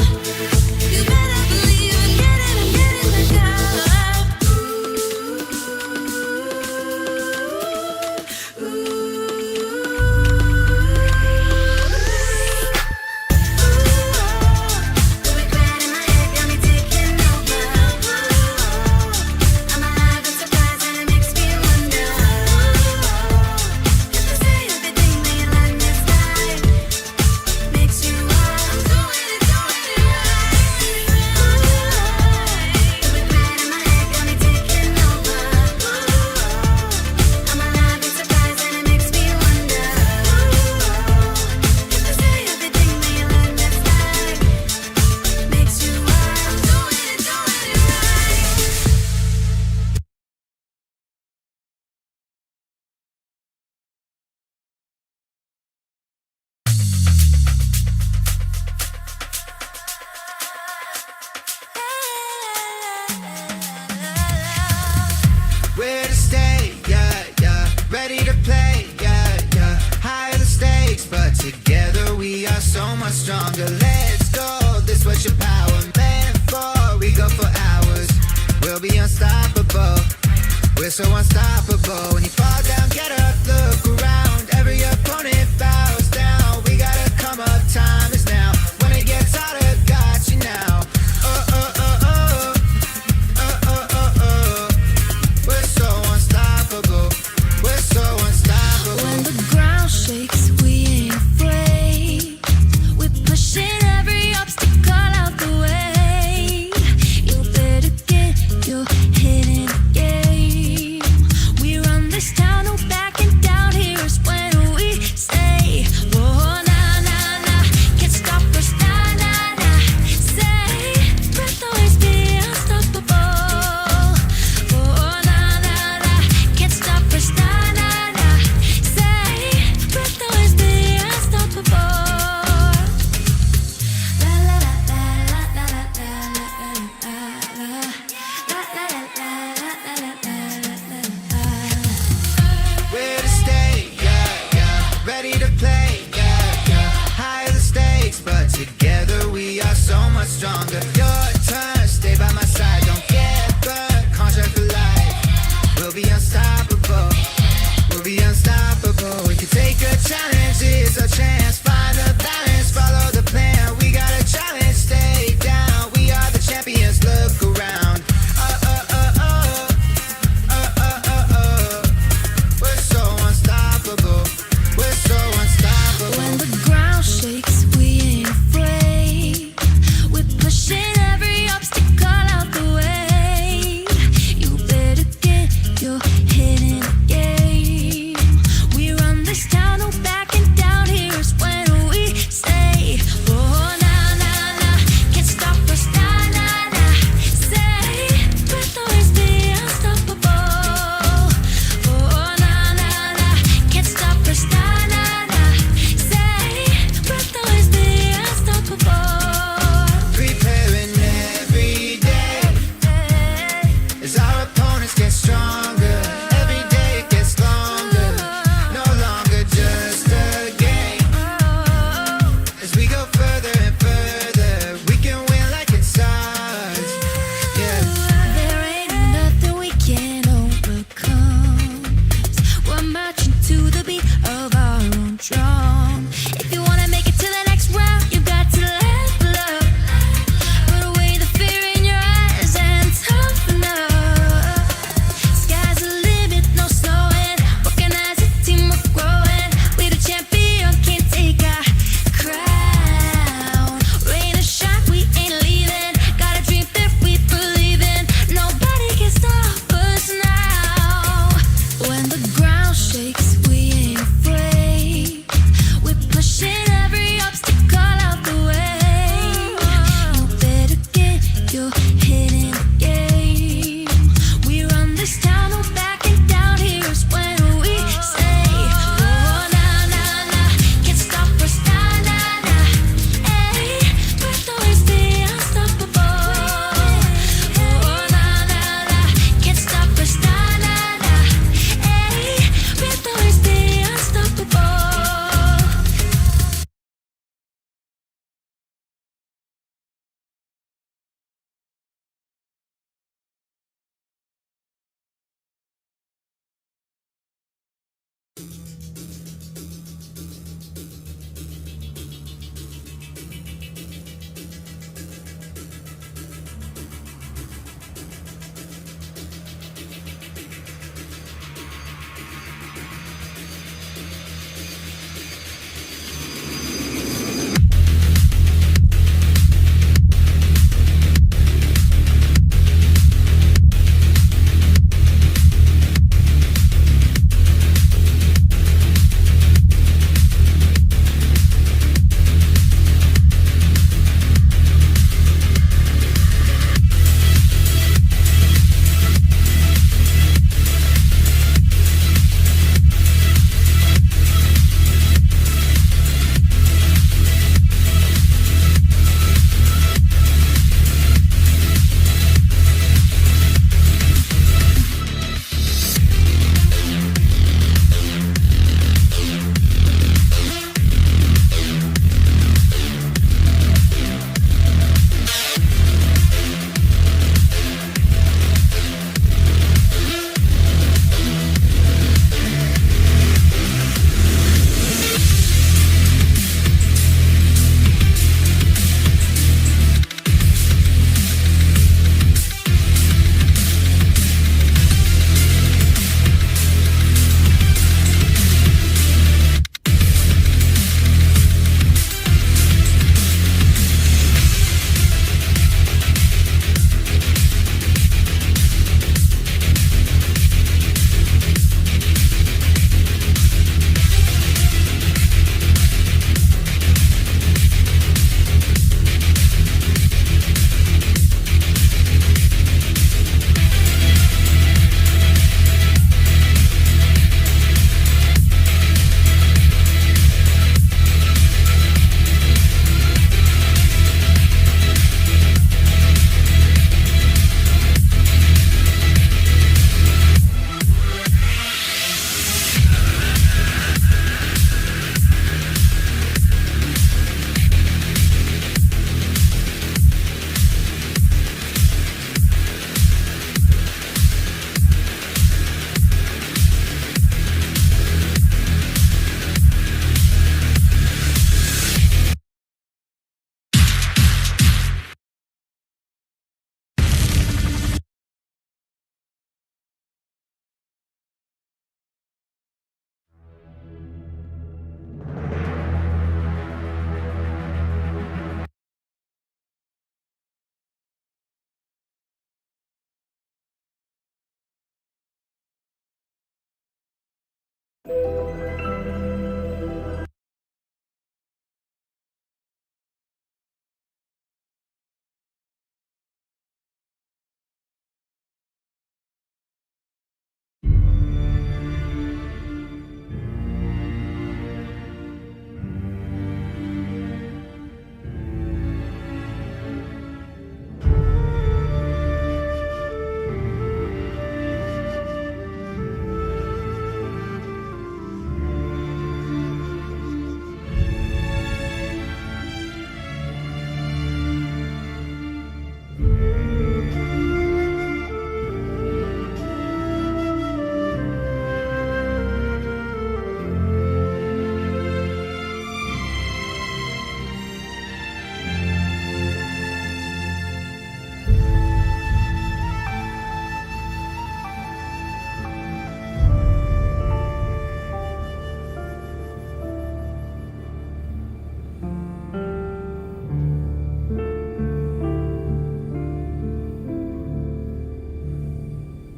you better believe I'm getting back The regret in my head got me taking over. I'm alive and surprised and it makes me wonder if I say everything that you let me slide makes you I'm doing it right. The regret in my head got me taking over. I'm alive and surprised and it makes me wonder if I say everything that you let me slide makes you I'm doing it right. Where to stay, yeah, yeah. Ready to play, yeah, yeah. Higher the stakes, but together we are so much stronger. Let's go, this what your power meant for. We go for hours, we'll be unstoppable. We're so unstoppable. When you fall down, get up, look around. Every opponent bows down. We gotta come up, time is now. When it gets harder, got you now. Oh, oh, oh, oh. Oh, oh, oh, oh. We're so unstoppable. We're so unstoppable. When the ground shakes, we ain't afraid. We're pushing every obstacle out the way. You better get your head in the game. We run this town, no backing down here. look around. We're so unstoppable. We're so unstoppable. When the ground shakes, we ain't afraid. We're pushing every obstacle out the way. You better get your head in the game. We run this town, no backing down. Here's when we say, oh, nah, nah, nah, can't stop us, nah, nah, nah. Say, we'll always be unstoppable. Oh, nah, nah, nah, can't stop us, nah, nah, nah. Say, we'll always be unstoppable. Preparing every day as our opponents get stronger. Every day it gets longer. No longer just a game. As we go further and further, we can win like it's ours. Yeah. There ain't nothing we can't overcome. 'Cause we're marching to the beat of our own drum. If you wanna make it to the next round, you got to level up. Put away the fear in your eyes and toughen up. Sky's the limit, no slowing. Organize a team, we're growing. We're the champion, can't take our crown. Rain or shine, we ain't leaving. Got a dream that we believe in. Nobody can stop us now. When the ground shakes, we ain't afraid. We're pushing every obstacle out the way. You better get your head in the game. We run this town, no backing down. Here's when we say, oh, nah, nah, nah, can't stop us, nah, nah, nah. Hey, we'll always be unstoppable. Oh, nah, nah, nah, can't stop us, nah, nah, nah. Hey, we'll always be unstoppable.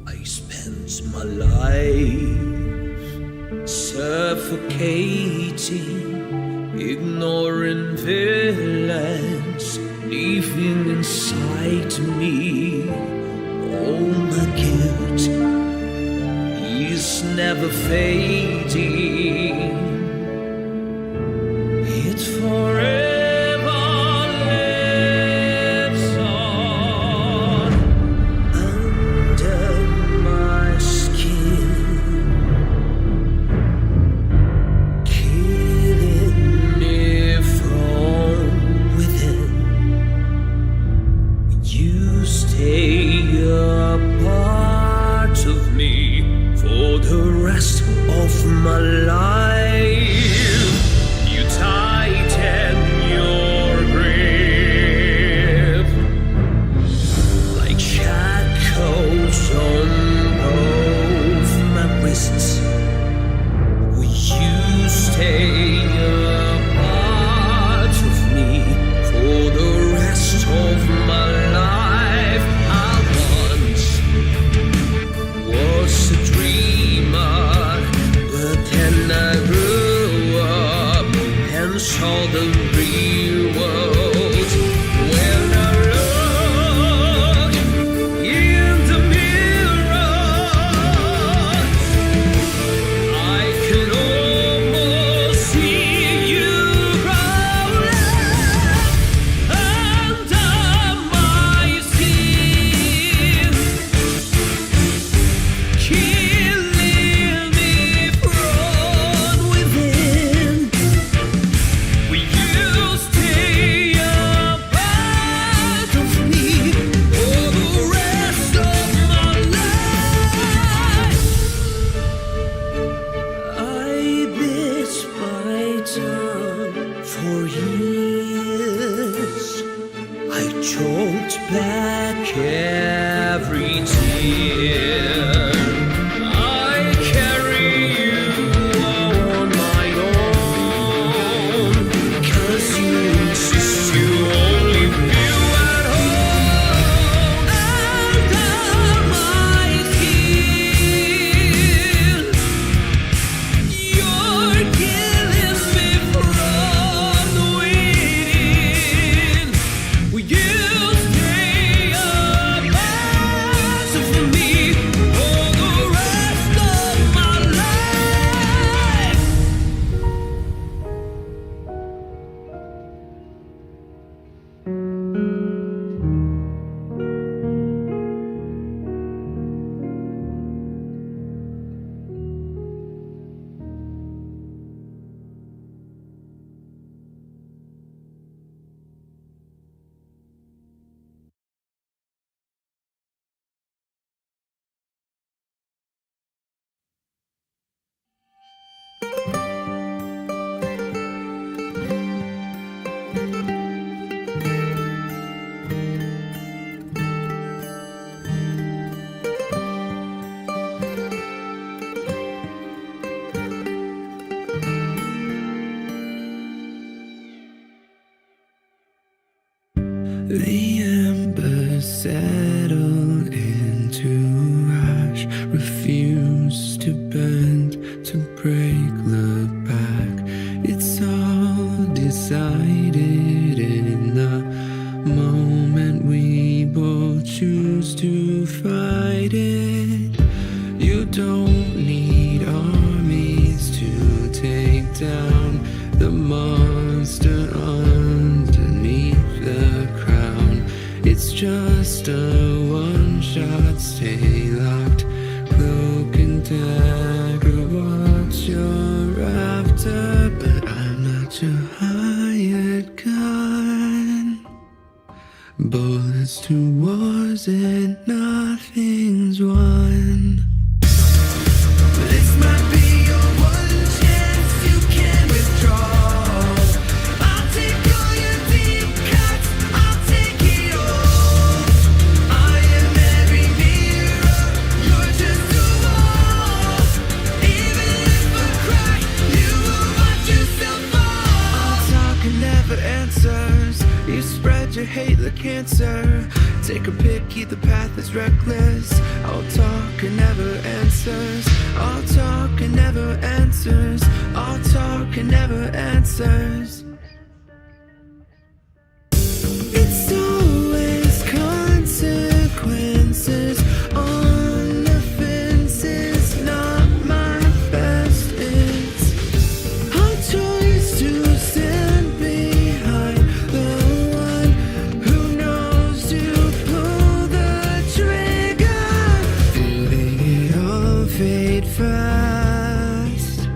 I spent my life suffocating, ignoring villains living inside me. All my guilt is never fading. It forever lives on under my skin, killing me from within. You stay a part of me for the rest of my life. You tighten your grip like shackles on both my wrists. Will you stay a part of me for the rest of my life? I once was a dreamer, but then I grew up and saw the real world. When I look in the mirror, I can almost see you growing under my skin, killing me from within. Will you stay a part of me for the rest of my life? I bit my tongue for years. I choked back every tear. I carry you on my own, 'cause you insist you only feel at home under my skin. You're killing me from within. Will you stay a part of me for the rest of my life? The embers settle into ash, refuse to bend, to break. choose to fight it. You don't need armies to take down the monster underneath the crown. It's just a one-shot, stay locked, cloak and dagger, what you're after, but I'm not your hired gun. Bullets to wars and nothing's won. This might be your one chance, you can withdraw. I'll take all your deep cuts, I'll take it all. I am every mirror, you're just a wall. Even if I cry, you will watch yourself fall. All talk and never answers, you spread your hate like cancer. Take a pick, either path is reckless. All talk and never answers. All talk and never answers. All talk and never answers. It's always consequences on the fences, not my best. It's our choice to stand behind the one who knows to pull the trigger. Feeling it all fade fast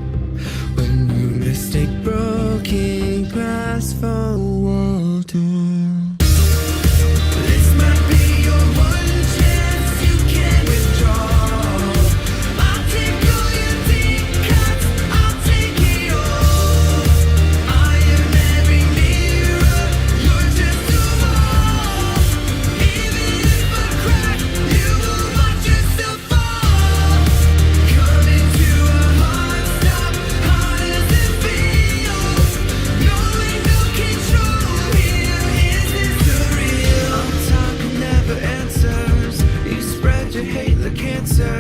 when you mistake broken glass for water. This might be your one chance, you can withdraw. I'll take all your deep cuts, I'll take it all. I am every mirror, you're just a wall. Even if I cry, you will watch yourself fall. Coming to a hard stop, how does it feel? Knowing no control here, is this surreal? All talk and never answers, you spread your hate like cancer.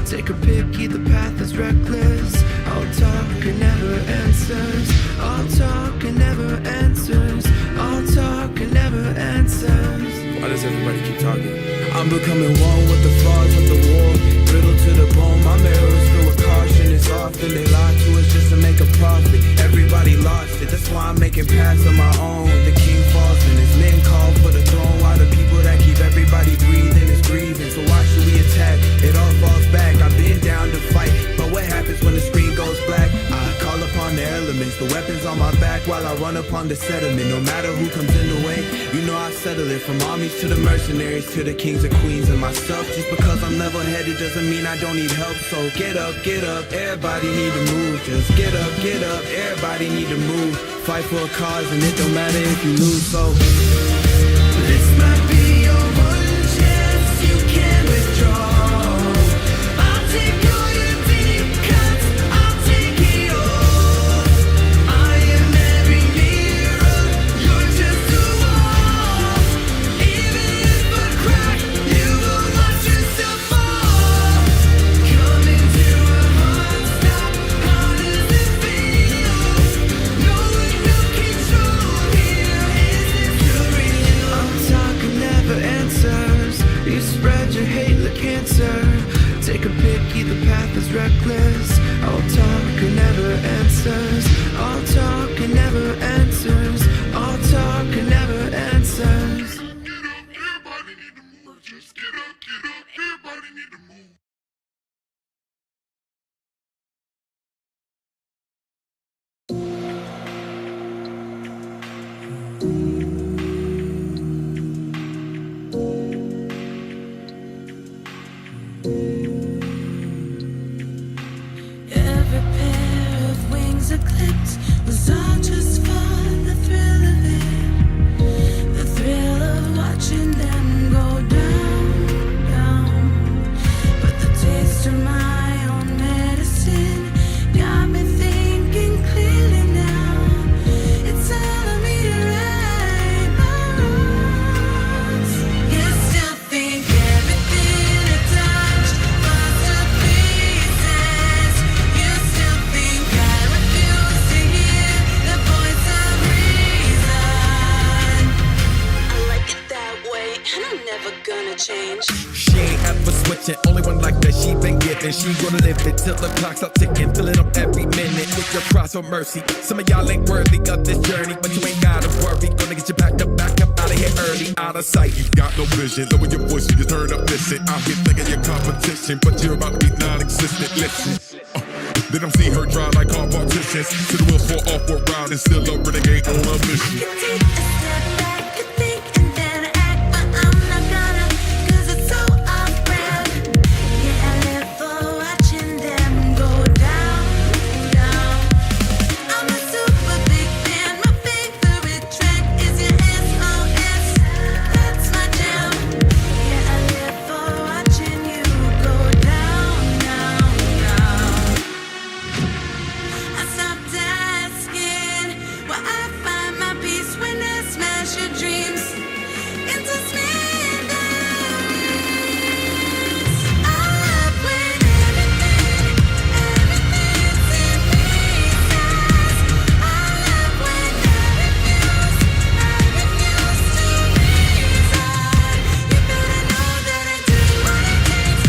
Take a pick, either path is reckless. All talk and never answers. All talk and never answers. All talk and never answers. Why does everybody keep talking? I'm becoming one with the flaws of the war. Brittle to the bone, my mirror is filled with caution. It's often they lie to us just to make a profit. Everybody lost it, that's why I'm making paths of my own. The king falls and his men call for the throne. While the people that keep everybody breathing is grieving. So why should we attack? It all falls back. I've been down to fight, but what happens when the screen goes black? I call upon the elements, the weapons on my back while I run upon the settlement. No matter who comes in the way, you know I settle it. From armies to the mercenaries to the kings and queens and myself. Just because I'm level-headed doesn't mean I don't need help. So get up, everybody need to move. Just get up, everybody need to move. Fight for a cause and it don't matter if you lose. So This might be your one chance, you can withdraw. I'll take all your deep cuts, I'll take it all. I am every mirror, you're just a wall. Even if I cry, you will watch yourself fall. Coming to a hard stop, how does it feel? Knowing no control here, is it surreal? All talk and never answers, you spread your hate like cancer. Take a pick, either path is reckless. All talk and never answers. All talk and never answers. All talk and never answers. Everybody need to move. Just get up, everybody need to move. Every pair of wings are clipped was all just for the thrill of it. The thrill of watching them go down, down. But the taste of my own medicine got me thinking clearly now. It's time for me to right my wrongs. You still think everything I touch change. She ain't ever switching, only one like that she been getting. She gonna live it till the clock stop ticking, filling up every minute with your cross for mercy. Some of y'all ain't worthy of this journey, but you ain't gotta worry. Gonna get you back up out of here early, out of sight. You got no vision, lower your voice when you turn up, listen. Out here thinking your competition, but you're about to be non-existent, listen. They don't see her drive like car partitions. To the wheels fall off or round and still a renegade on a mission. Take a step back and think and then act, but I'm not gonna, 'cause it's so off-brand. Yeah, I live for watching them go down, down. I'm a super big fan. My favorite track is your SOS. That's my jam. Yeah, I live for watching you go down, down, down. I stopped asking where I find my peace when I smash your dreams into smithereens. I love when everything seems in pieces. I love when I refuse to resign. You better know that I do what it takes,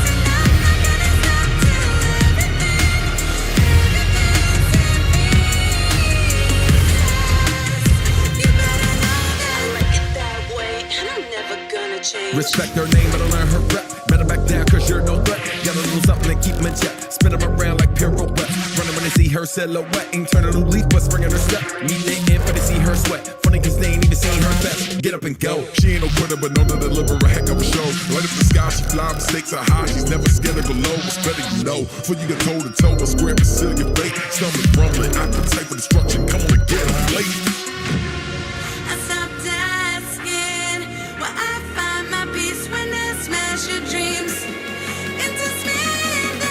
and I'm not gonna stop till everything's in pieces. You better know that I like it that way, and I'm never gonna change. Respect her name, better learn her rep. Better back down, 'cause you're no threat. Gotta lose something and keep 'em in check. Spin 'em around like pirouette. Running when they see her silhouette. Ain't turn a new leaf, but springing her step. Meet they in, but they see her sweat. Funny 'cause they ain't even seen her best. Get up and go. She ain't no quitter, but known to deliver a heck of a show. Right up the sky, she fly, mistakes are high. She's never scared to go low. What's better, you know. For you get toe to toe, a square and seal your fate. Stumbling, rumbling, I can type of destruction. Come on and get it late. I stopped asking where I find my peace when I smash your dreams into smithereens.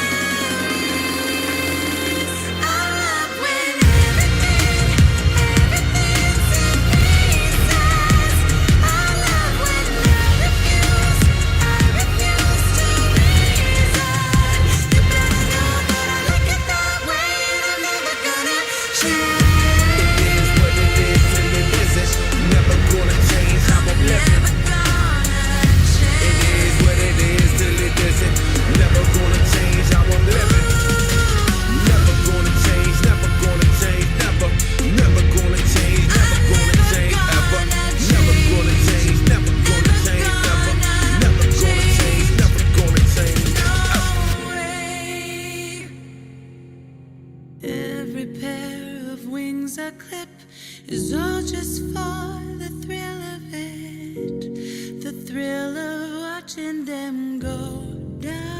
I love when everything's in pieces. I love when I refuse to resign. You better know that I like it that way, and I'm never gonna change. It is what it is till it isn't. Never gonna change how I'm living. Never gonna change. It is what it is till it isn't. Never gonna change how I'm living. Never gonna change, never gonna change, never. Never gonna change, never gonna change, ever. Never gonna change, never gonna change, ever. Never gonna change, never gonna change, ever. Every pair of wings I clip is all just for the thrill of it. The thrill of watching them go down.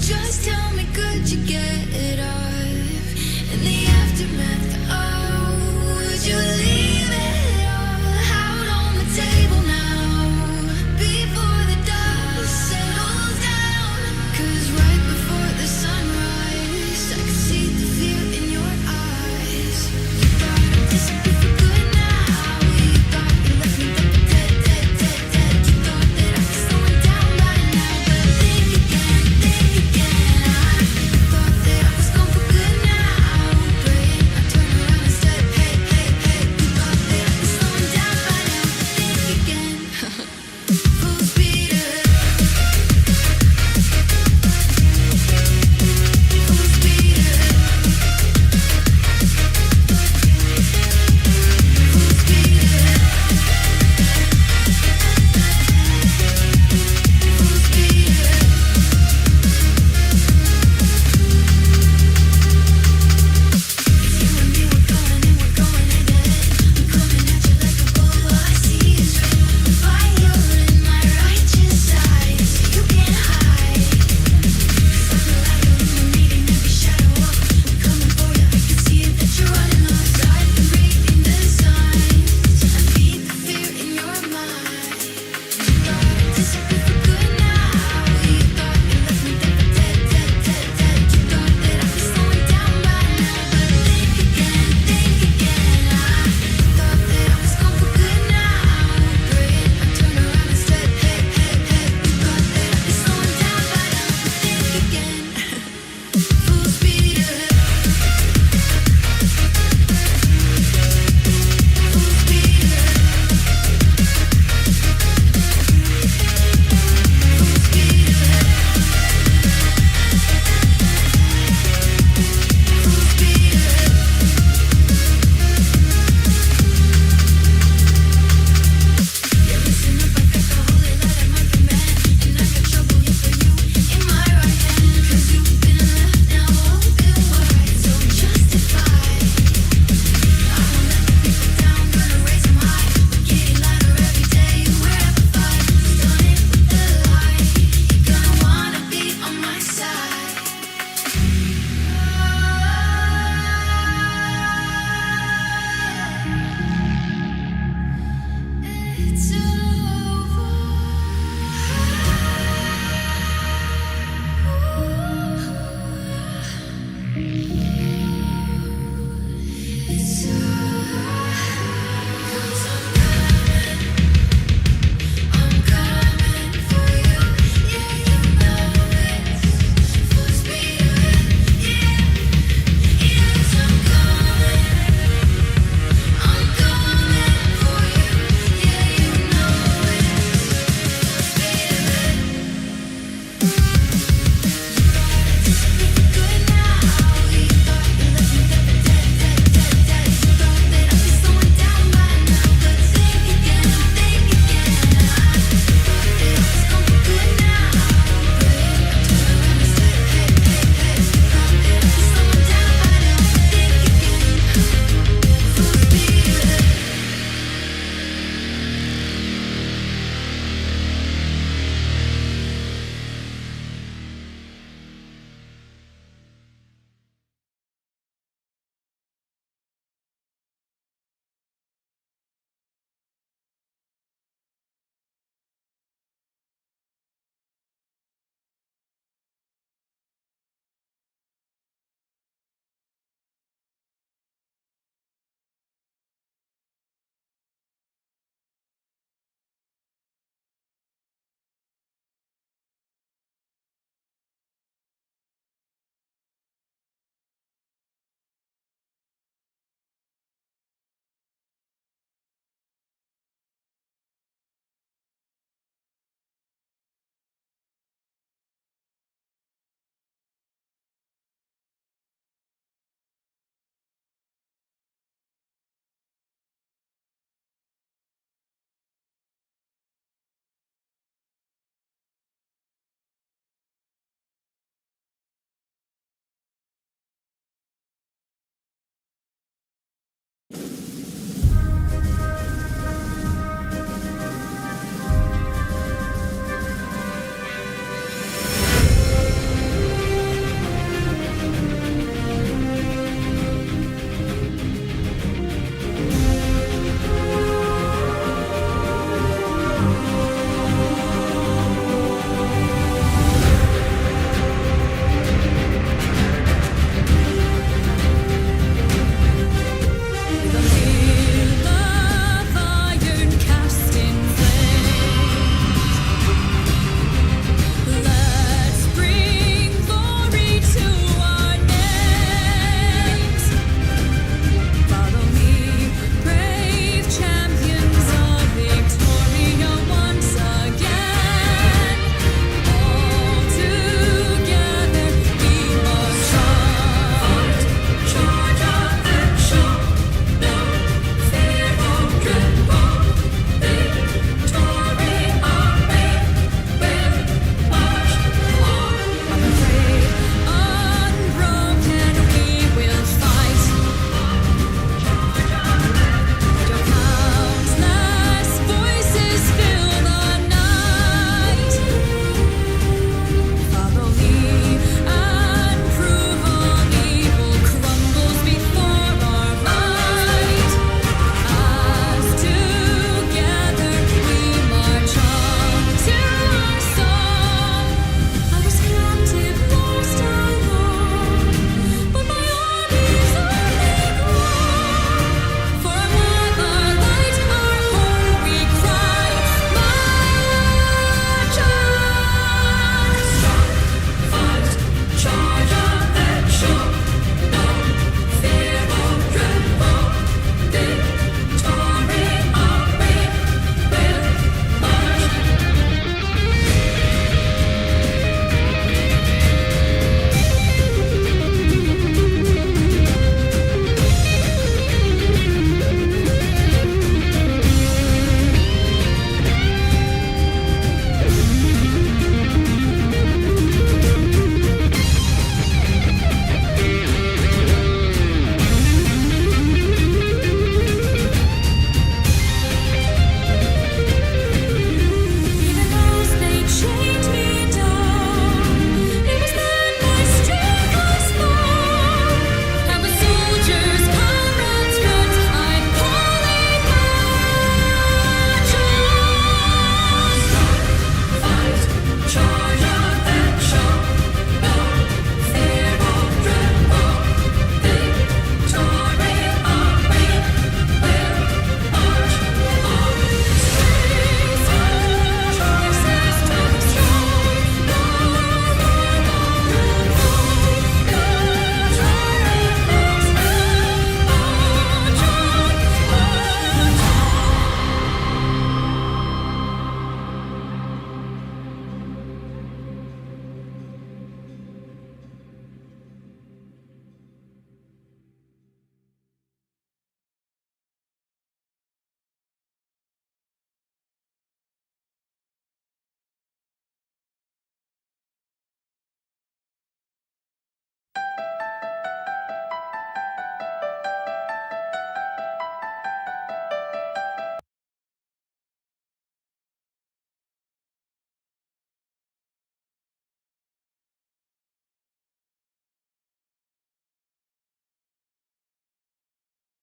Just tell me, could you get it off? In the aftermath, oh, would you leave it all out on the table now? Before the dust settles down. 'Cause right before the sunrise, I could see the fear in your eyes. You thought I'd disappear for good now. You thought you left me dead, dead, dead, dead. You thought that I was slowing down by now. But think again, think again. I thought that I was gone for good now. But I turn around.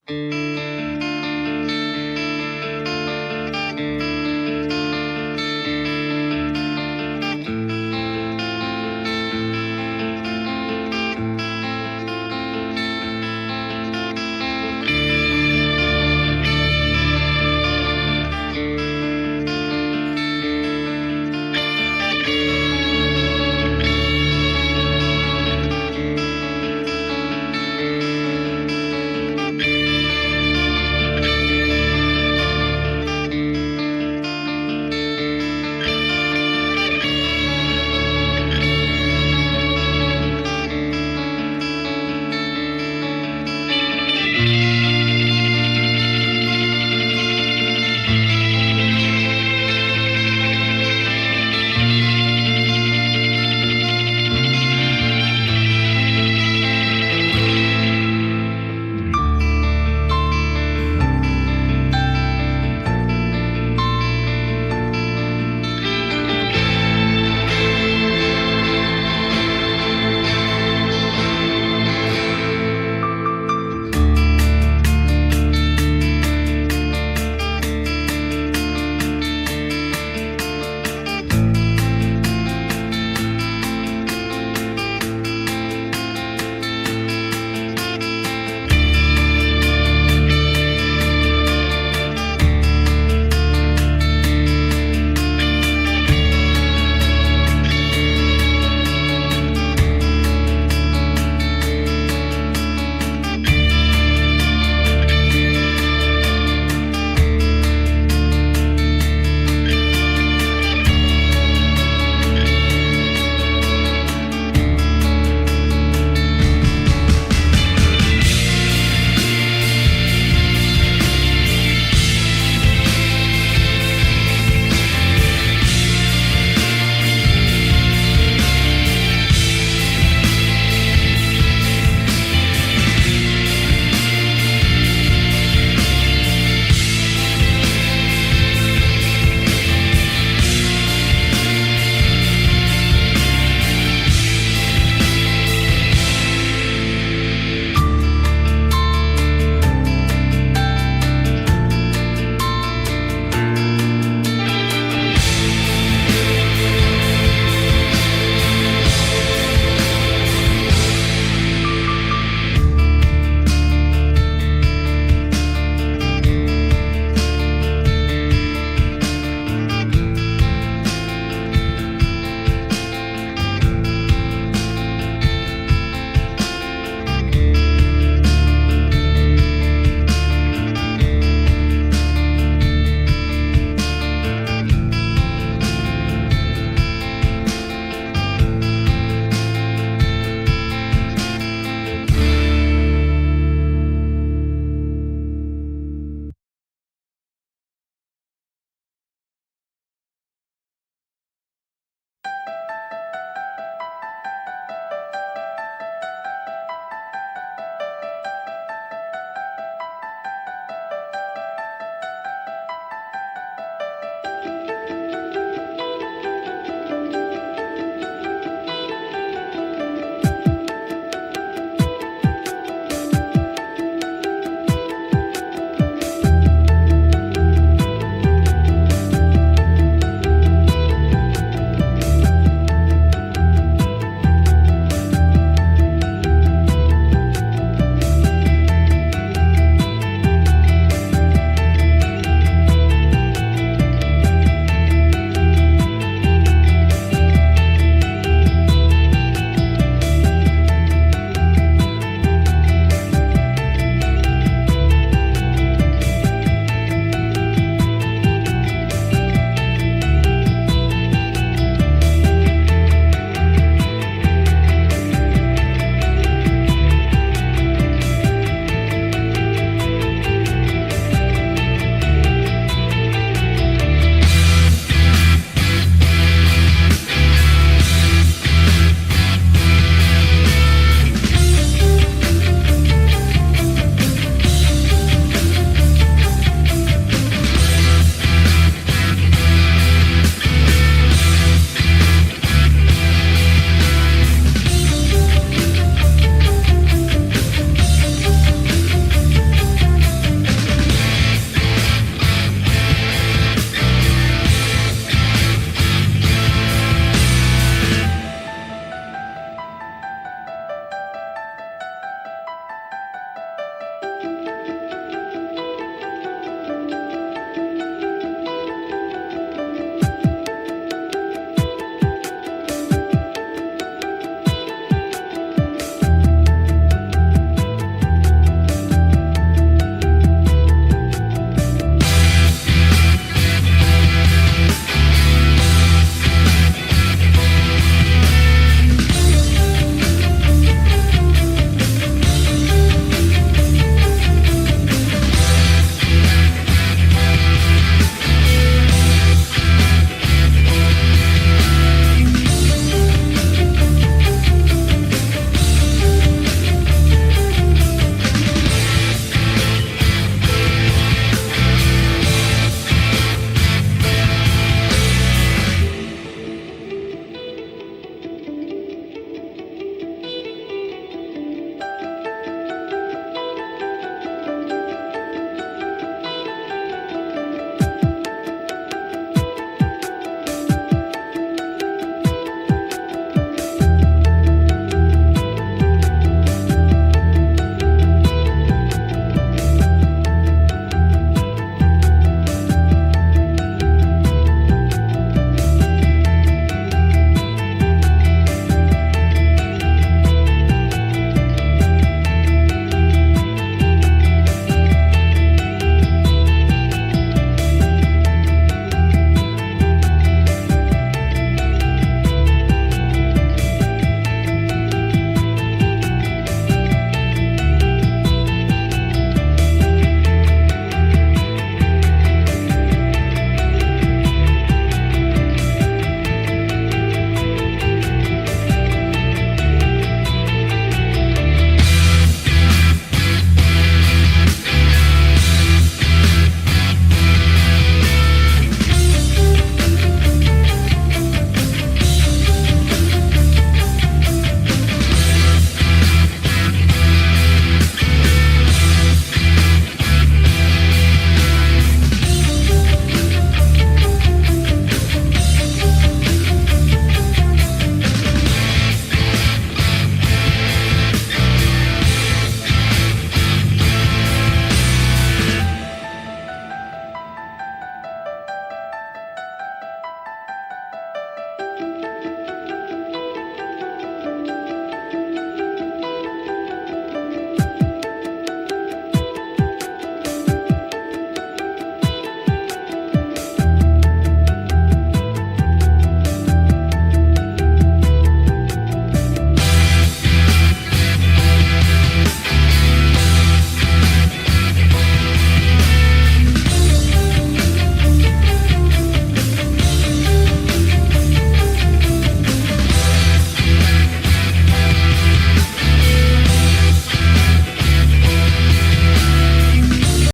you.